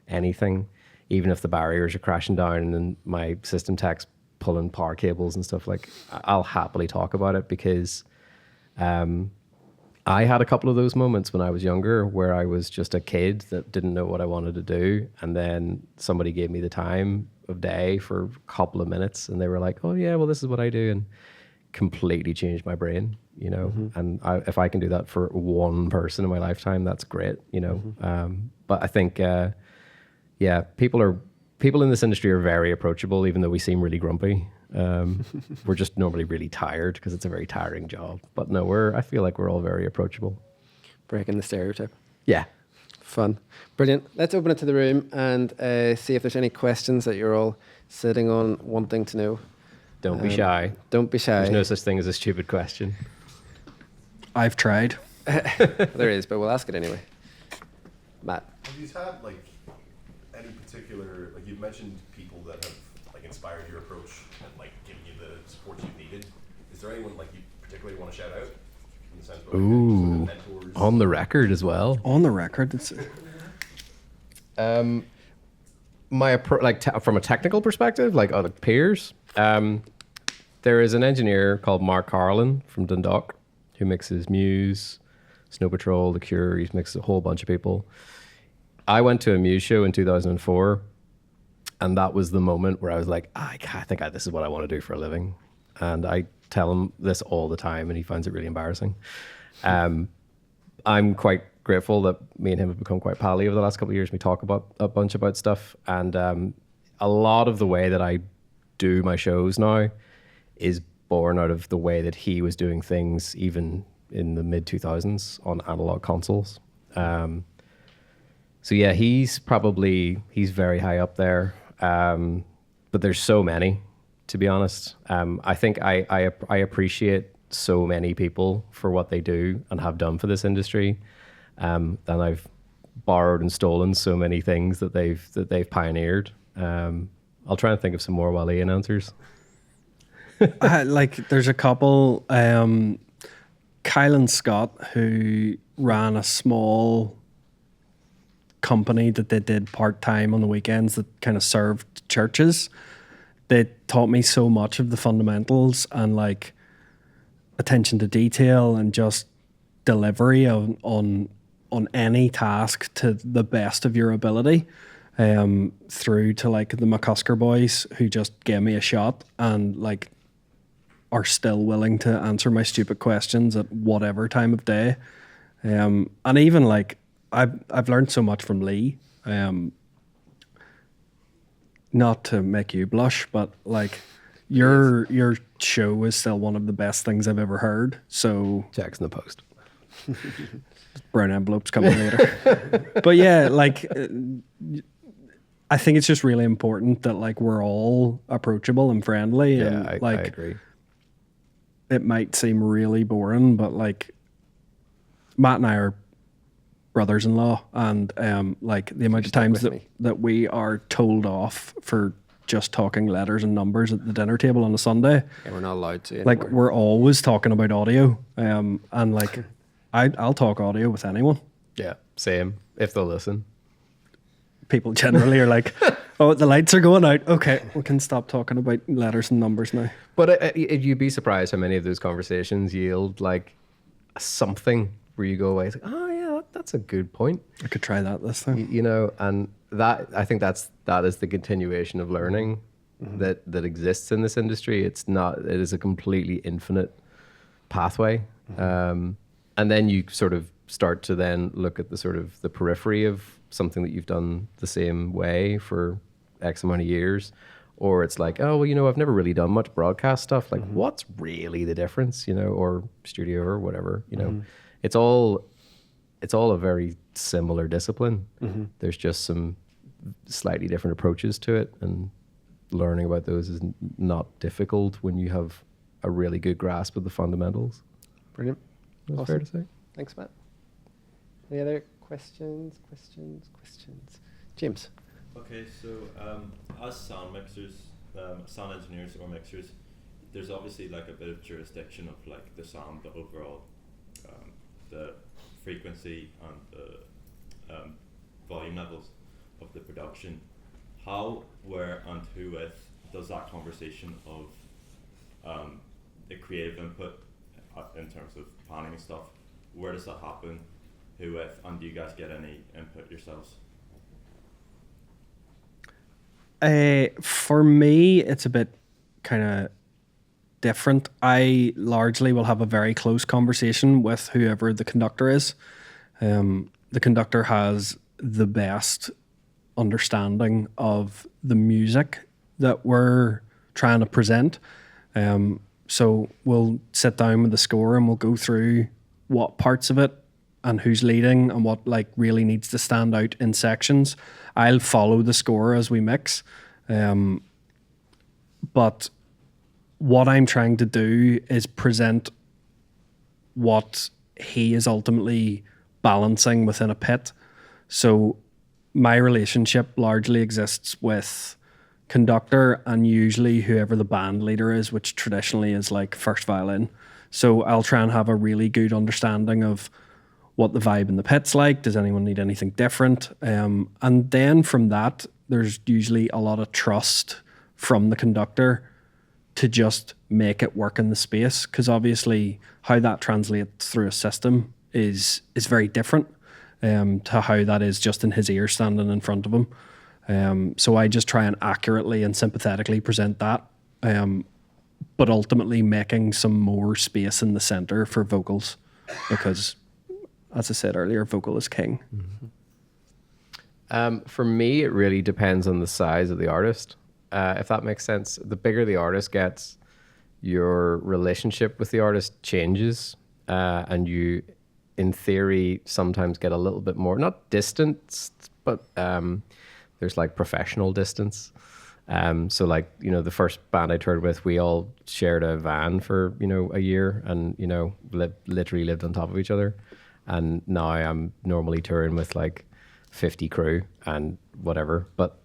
anything, even if the barriers are crashing down and my system tech's pulling power cables and stuff. Like, I'll happily talk about it, because I had a couple of those moments when I was younger where I was just a kid that didn't know what I wanted to do. And then somebody gave me the time of day for a couple of minutes and they were like, oh yeah, well, this is what I do. And completely changed my brain, and if I can do that for one person in my lifetime, that's great, But I think, people in this industry are very approachable, even though we seem really grumpy. We're just normally really tired because it's a very tiring job. But no, I feel like we're all very approachable. Breaking the stereotype. Yeah. Fun. Brilliant. Let's open it to the room and see if there's any questions that you're all sitting on wanting to know. Don't be shy. Don't be shy. There's no such thing as a stupid question. I've tried. There is, but we'll ask it anyway. Matt. Have you had like any particular, like you've mentioned people that have like inspired your approach and like given you the support you've needed? Is there anyone like you particularly want to shout out in the sense of like, Ooh, mentors? on the record as well. On the record, it's my from a technical perspective, like other peers, there is an engineer called Mark Carlin from Dundalk who mixes Muse, Snow Patrol, The Cure. He's mixed a whole bunch of people. I went to a Muse show in 2004, and that was the moment where I was like, I think this is what I want to do for a living. And I tell him this all the time, and he finds it really embarrassing. I'm quite grateful that me and him have become quite pally over the last couple of years. We talk about a bunch about stuff, and a lot of the way that I do my shows now is born out of the way that he was doing things even in the mid 2000s on analog consoles. So yeah, he's very high up there. But there's so many, to be honest. I think I appreciate so many people for what they do and have done for this industry. And I've borrowed and stolen so many things that they've pioneered. I'll try and think of some more while Ian answers. There's a couple. Kylan Scott, who ran a small company that they did part-time on the weekends that kind of served churches. They taught me so much of the fundamentals and like attention to detail and just delivery on any task to the best of your ability. Through to like the McCusker boys who just gave me a shot and like are still willing to answer my stupid questions at whatever time of day. And even like I've learned so much from Lee. Not to make you blush, but like your show is still one of the best things I've ever heard. So Jack's in the post. Brown envelopes coming later. But yeah, like I think it's just really important that like we're all approachable and friendly. Yeah, and I agree. It might seem really boring, but like Matt and I are brothers-in-law, and like the amount of times that we are told off for just talking letters and numbers at the dinner table on a Sunday. Yeah, we're not allowed to anymore. Like we're always talking about audio, and like I'll talk audio with anyone. Yeah, same. If they'll listen. People generally are like, oh, the lights are going out. Okay, we can stop talking about letters and numbers now. But you'd be surprised how many of those conversations yield like something where you go away, it's like, oh yeah, that's a good point. I could try that this time. And that, I think that is the continuation of learning that exists in this industry. It is a completely infinite pathway. And then you sort of start to then look at the sort of the periphery of something that you've done the same way for X amount of years. Or it's like, oh, well, I've never really done much broadcast stuff. Like, what's really the difference, or studio or whatever, It's all a very similar discipline. There's just some slightly different approaches to it, and learning about those is not difficult when you have a really good grasp of the fundamentals. Brilliant. That's Awesome. fair to say. Thanks, Matt. Any other questions? James. Okay, so as sound mixers, sound engineers or mixers, there's obviously like a bit of jurisdiction of like the sound, the overall, the frequency and the volume levels of the production. How, where, and who with does that conversation of the creative input in terms of planning and stuff, where does that happen? Who with, and do you guys get any input yourselves? For me, it's a bit kind of different. I largely will have a very close conversation with whoever the conductor is. The conductor has the best understanding of the music that we're trying to present. So we'll sit down with the score and we'll go through what parts of it and who's leading and what like really needs to stand out in sections. I'll follow the score as we mix. But what I'm trying to do is present what he is ultimately balancing within a pit. So my relationship largely exists with conductor and usually whoever the band leader is, which traditionally is like first violin. So I'll try and have a really good understanding of what the vibe in the pit's like. Does anyone need anything different? And then from that, there's usually a lot of trust from the conductor to just make it work in the space. Because obviously how that translates through a system is very different to how that is just in his ear standing in front of him. So I just try and accurately and sympathetically present that, but ultimately making some more space in the center for vocals because, as I said earlier, vocal is king. For me, it really depends on the size of the artist. If that makes sense. The bigger the artist gets, your relationship with the artist changes, and you, in theory, sometimes get a little bit more, not distanced, but there's like professional distance. So like, you know, the first band I toured with, we all shared a van for, you know, a year and, you know, literally lived on top of each other. And now I'm normally touring with like 50 crew and whatever. But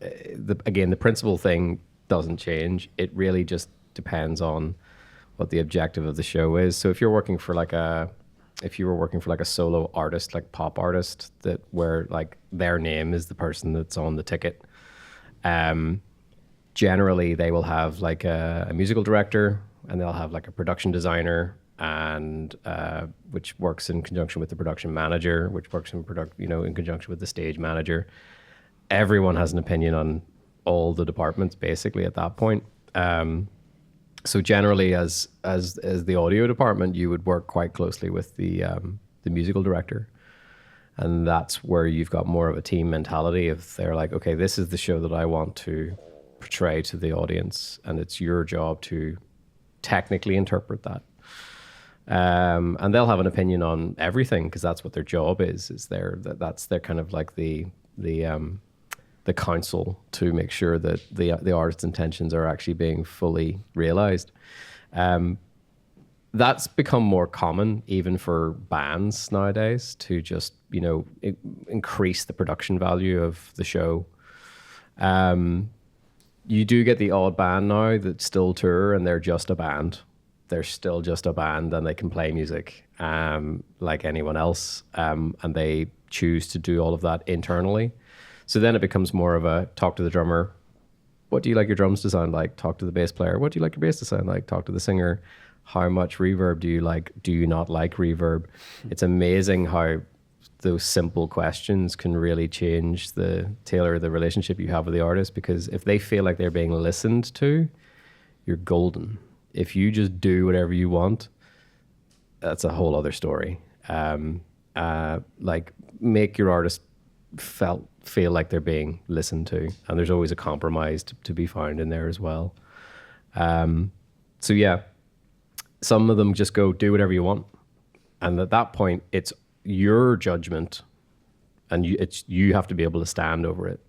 again, the principal thing doesn't change. It really just depends on what the objective of the show is. So if you're working for like if you were working for like a solo artist, like pop artist, that where like their name is the person that's on the ticket, generally they will have like a musical director and they'll have like a production designer and which works in conjunction with the production manager, which works in in conjunction with the stage manager. Everyone has an opinion on all the departments basically at that point. So generally, as the audio department, you would work quite closely with the musical director, and that's where you've got more of a team mentality. If they're like, okay, this is the show that I want to portray to the audience, and it's your job to technically interpret that. And they'll have an opinion on everything because that's what their job is. That's their kind of like the counsel to make sure that the artist's intentions are actually being fully realized. That's become more common even for bands nowadays to just, increase the production value of the show. You do get the odd band now that still tour and they're just a band. They're still just a band and they can play music like anyone else. And they choose to do all of that internally. So then it becomes more of a talk to the drummer. What do you like your drums to sound like? Talk to the bass player. What do you like your bass to sound like? Talk to the singer. How much reverb do you like? Do you not like reverb? It's amazing how those simple questions can really tailor the relationship you have with the artist, because if they feel like they're being listened to, you're golden. If you just do whatever you want, that's a whole other story. Like make your artist feel like they're being listened to, and there's always a compromise to be found in there as well. So yeah, some of them just go do whatever you want, and at that point it's your judgment, and you have to be able to stand over it.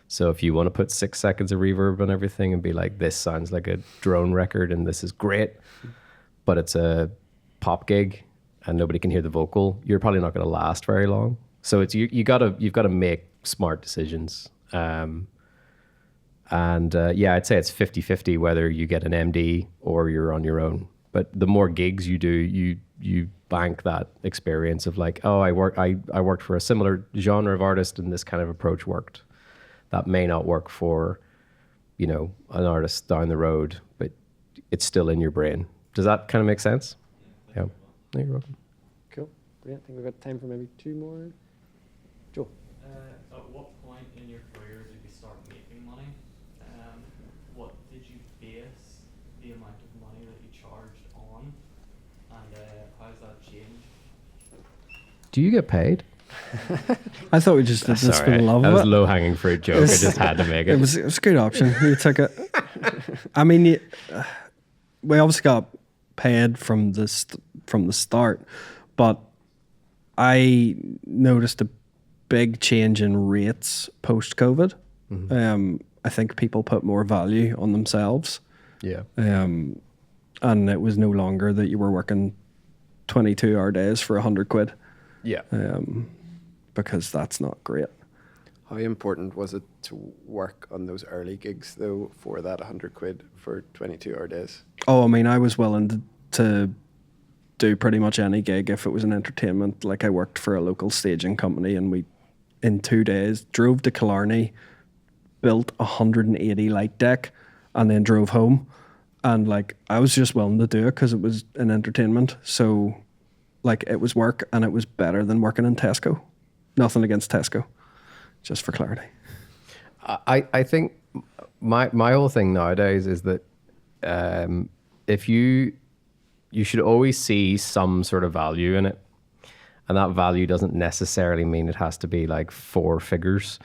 So if you want to put 6 seconds of reverb on everything and be like, this sounds like a drone record and this is great, but it's a pop gig and nobody can hear the vocal, you're probably not going to last very long. So it's you've got to make smart decisions, and And yeah, I'd say it's 50-50 whether you get an MD or you're on your own. But the more gigs you do, you bank that experience of like, oh, I worked for a similar genre of artist and this kind of approach worked. That may not work for, you know, an artist down the road, but it's still in your brain. Does that kind of make sense? Yeah. No, you're welcome. Cool. Brilliant. I think we've got time for maybe 2 more. Joe. At what point in your career did you start making money? What did you base the amount of money that you charged on? And how's that changed? Do you get paid? I thought we just did this for the love that of was it. low-hanging fruit joke. I just had to make it. It was a good option. You took it. I mean, we obviously got paid from the start, but I noticed a big change in rates post-COVID. I think people put more value on themselves. Yeah. And it was no longer that you were working 22-hour days for 100 quid. Yeah. Because that's not great. How important was it to work on those early gigs though for that 100 quid for 22-hour days? Oh, I mean, I was willing to do pretty much any gig if it was an entertainment. Like I worked for a local staging company and we, in 2 days, drove to Killarney, built 180 light deck and then drove home. And like, I was just willing to do it because it was an entertainment. So like it was work and it was better than working in Tesco. Nothing against Tesco, just for clarity. I think my whole thing nowadays is that if you should always see some sort of value in it, and that value doesn't necessarily mean it has to be like 4 figures.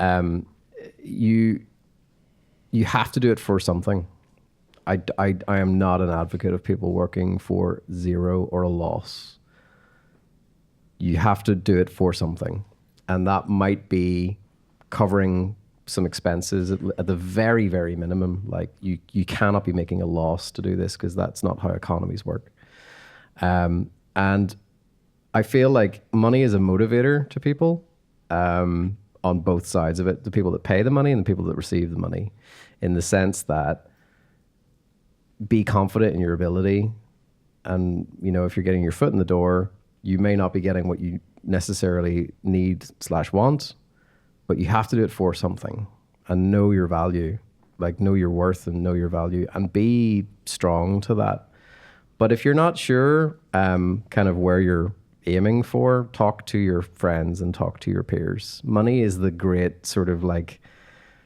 You have to do it for something. I am not an advocate of people working for 0 or a loss. You have to do it for something. And that might be covering some expenses at the very, very minimum. Like you cannot be making a loss to do this because that's not how economies work. And I feel like money is a motivator to people on both sides of it, the people that pay the money and the people that receive the money, in the sense that be confident in your ability. And, you know, if you're getting your foot in the door, you may not be getting what you necessarily need/want, but you have to do it for something and know your value, like know your worth and know your value and be strong to that. But if you're not sure kind of where you're aiming for, talk to your friends and talk to your peers. Money is the great sort of like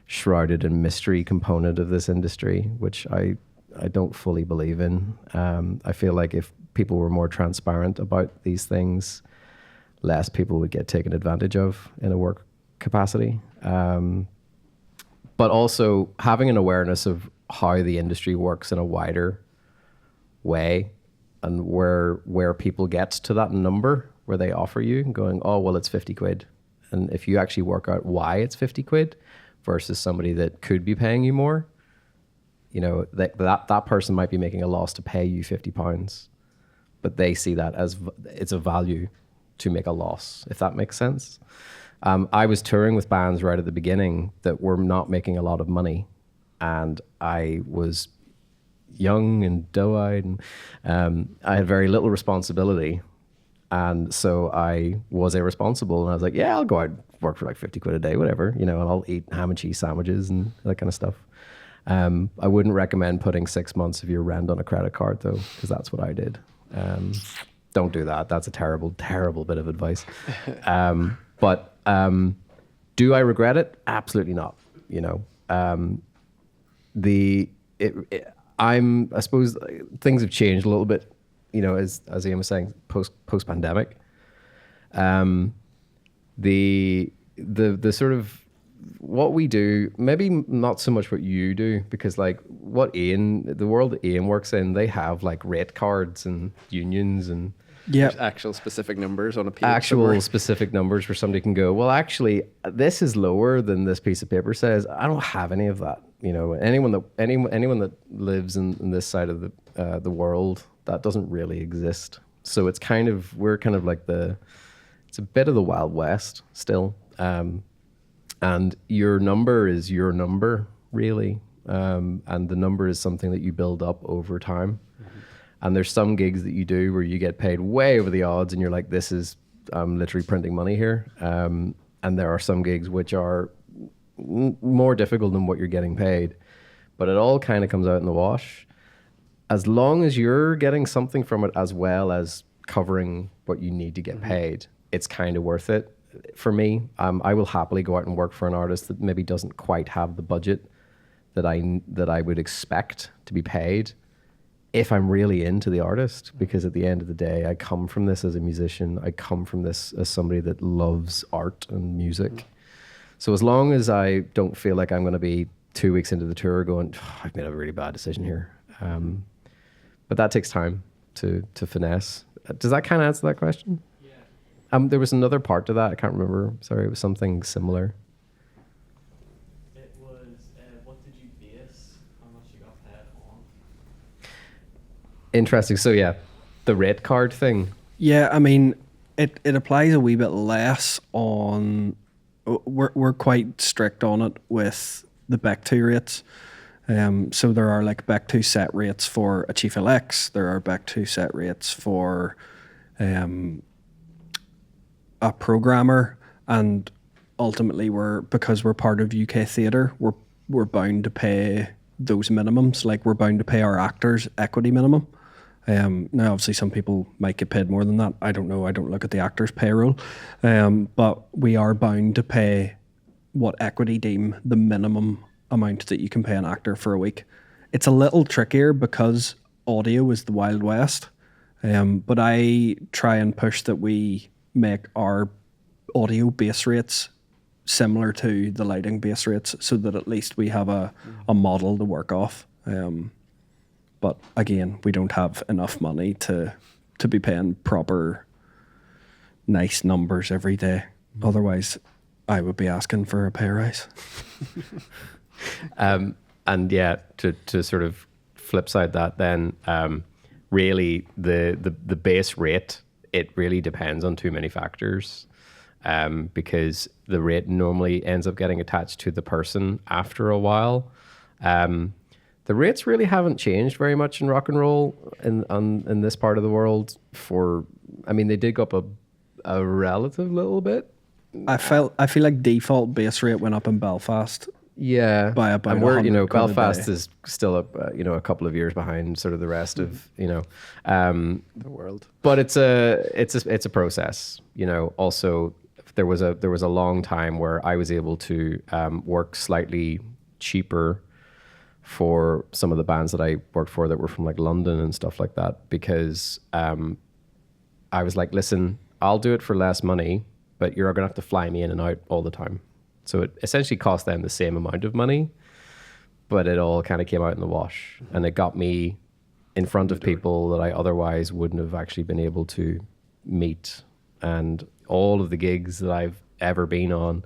shrouded in mystery component of this industry, which I don't fully believe in. I feel like if people were more transparent about these things, less people would get taken advantage of in a work capacity. But also having an awareness of how the industry works in a wider way and where people get to that number where they offer you going, oh, well, it's 50 quid. And if you actually work out why it's 50 quid versus somebody that could be paying you more, you know, that person might be making a loss to pay you £50, but they see that as it's a value to make a loss, if that makes sense. I was touring with bands right at the beginning that were not making a lot of money, and I was young and doe-eyed, and I had very little responsibility, and so I was irresponsible, and I was like, yeah, I'll go out and work for like 50 quid a day, whatever, you know, and I'll eat ham and cheese sandwiches and that kind of stuff. I wouldn't recommend putting 6 months of your rent on a credit card though, because that's what I did. Don't do that. That's a terrible, terrible bit of advice. But do I regret it? Absolutely not. You know, I suppose things have changed a little bit, you know, as Ian was saying, post pandemic. The sort of what we do, maybe not so much what you do, because like the world that Ian works in, they have like rate cards and unions and There's actual specific numbers on a page. Actual specific numbers where somebody can go, well, actually, this is lower than this piece of paper says. I don't have any of that. You know, anyone that lives in this side of the world, that doesn't really exist. So it's we're kind of like it's a bit of the Wild West still. And your number is your number. really. And the number is something that you build up over time. And there's some gigs that you do where you get paid way over the odds and you're like, this is, I'm literally printing money here. And there are some gigs which are more difficult than what you're getting paid. But it all kind of comes out in the wash. As long as you're getting something from it as well as covering what you need to get paid, it's kind of worth it. For me, I will happily go out and work for an artist that maybe doesn't quite have the budget that I would expect to be paid if I'm really into the artist, because at the end of the day, I come from this as a musician. I come from this as somebody that loves art and music. So as long as I don't feel like I'm going to be 2 weeks into the tour going, I've made a really bad decision here. But that takes time to finesse. Does that kind of answer that question? Yeah. There was another part to that. I can't remember. Sorry, it was something similar. It was, what did you base how much you got paid on? Interesting. So yeah, the rate card thing. Yeah, I mean, it applies a wee bit less on. We're quite strict on it with the Bec 2 rates. So there are like Bec 2 set rates for a chief elects. There are Bec 2 set rates for a programmer, and ultimately because we're part of UK theatre, we're bound to pay those minimums. Like we're bound to pay our actors equity minimum. Now obviously some people might get paid more than that. I don't know. I don't look at the actors' payroll, but we are bound to pay what equity deem the minimum amount that you can pay an actor for a week. It's a little trickier because audio is the Wild West, but I try and push that we make our audio base rates similar to the lighting base rates so that at least we have a model to work off. But again, we don't have enough money to be paying proper nice numbers every day. Otherwise, I would be asking for a pay rise. And yeah, to sort of flip side that then, really the base rate, it really depends on too many factors, because the rate normally ends up getting attached to the person after a while. The rates really haven't changed very much in rock and roll in this part of the world. They did go up a relative little bit. I feel like default base rate went up in Belfast. Yeah, by about and we're Belfast is still a couple of years behind sort of the rest of the world. But it's a process. Also there was a long time where I was able to work slightly cheaper for some of the bands that I worked for that were from like London and stuff like that, because I was like, listen, I'll do it for less money, but you're going to have to fly me in and out all the time. So it essentially cost them the same amount of money, but it all kind of came out in the wash. And it got me in front of people that I otherwise wouldn't have actually been able to meet. And all of the gigs that I've ever been on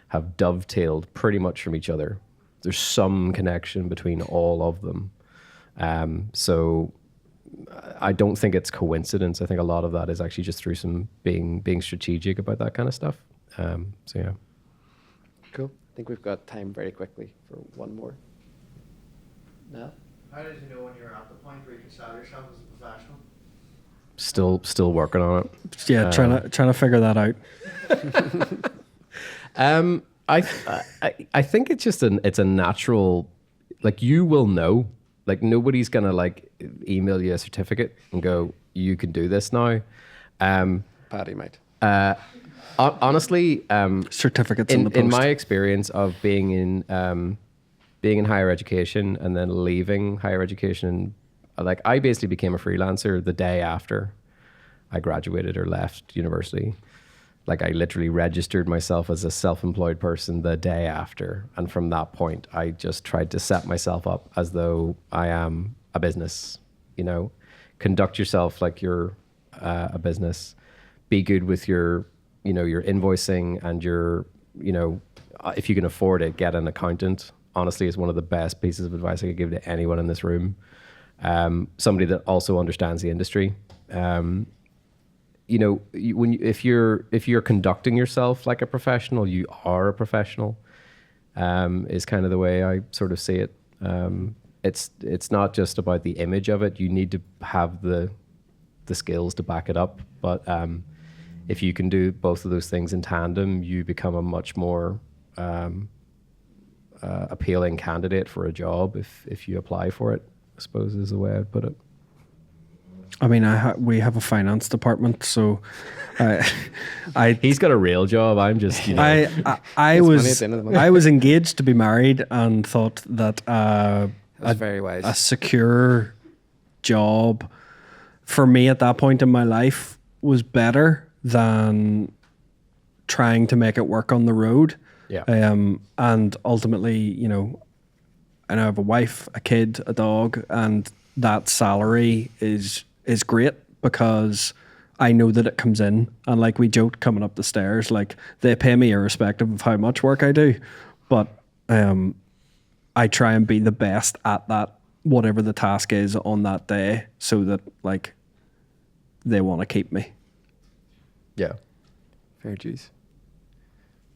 have dovetailed pretty much from each other. There's some connection between all of them. So I don't think it's coincidence. I think a lot of that is actually just through some being strategic about that kind of stuff. So yeah. Cool. I think we've got time very quickly for one more. No? How did you know when you were at the point where you could sell yourself as a professional? Still working on it. Yeah, trying to figure that out. I think it's just it's a natural, like, you will know, like, nobody's gonna like email you a certificate and go, you can do this now. Paddy might. Honestly, certificates in the post. In my experience of being in higher education and then leaving higher education, like, I basically became a freelancer the day after I graduated or left university. Like, I literally registered myself as a self-employed person the day after. And from that point, I just tried to set myself up as though I am a business, conduct yourself like you're a business, be good with your invoicing and your, if you can afford it, get an accountant. Honestly, it's one of the best pieces of advice I could give to anyone in this room. Somebody that also understands the industry. If you're conducting yourself like a professional, you are a professional. is kind of the way I sort of see it. It's not just about the image of it. You need to have the skills to back it up. But if you can do both of those things in tandem, you become a much more appealing candidate for a job if you apply for it, I suppose is the way I'd put it. I mean, we have a finance department, so he's got a real job. I'm just, you know. I It's money was at the end of the month. I was engaged to be married and thought that That's very wise. a secure job for me at that point in my life was better than trying to make it work on the road. Yeah. And ultimately, you know, I now have a wife, a kid, a dog, and that salary is great because I know that it comes in. And like we joked coming up the stairs, like they pay me irrespective of how much work I do. But I try and be the best at that, whatever the task is on that day, so that like they want to keep me. Yeah. Fair dues.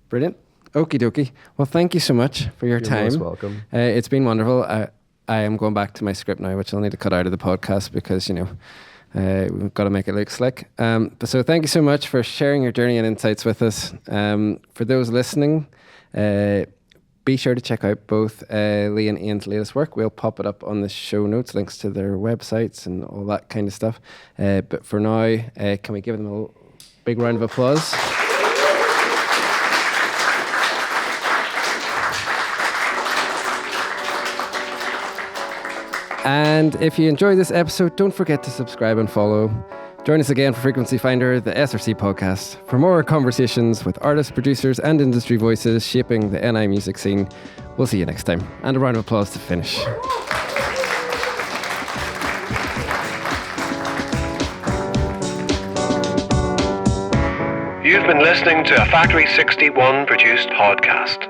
Brilliant. Okie dokie. Well, thank you so much for your You're time. most welcome. It's been wonderful. I am going back to my script now, which I'll need to cut out of the podcast because, you know, we've got to make it look slick. But so thank you so much for sharing your journey and insights with us. For those listening, be sure to check out both Lee and Ian's latest work. We'll pop it up on the show notes, links to their websites and all that kind of stuff. But for now, can we give them a big round of applause? And if you enjoyed this episode, don't forget to subscribe and follow. Join us again for Frequency Finder, the SRC podcast, for more conversations with artists, producers, and industry voices shaping the NI music scene. We'll see you next time. And a round of applause to finish. You've been listening to a Factory 61 produced podcast.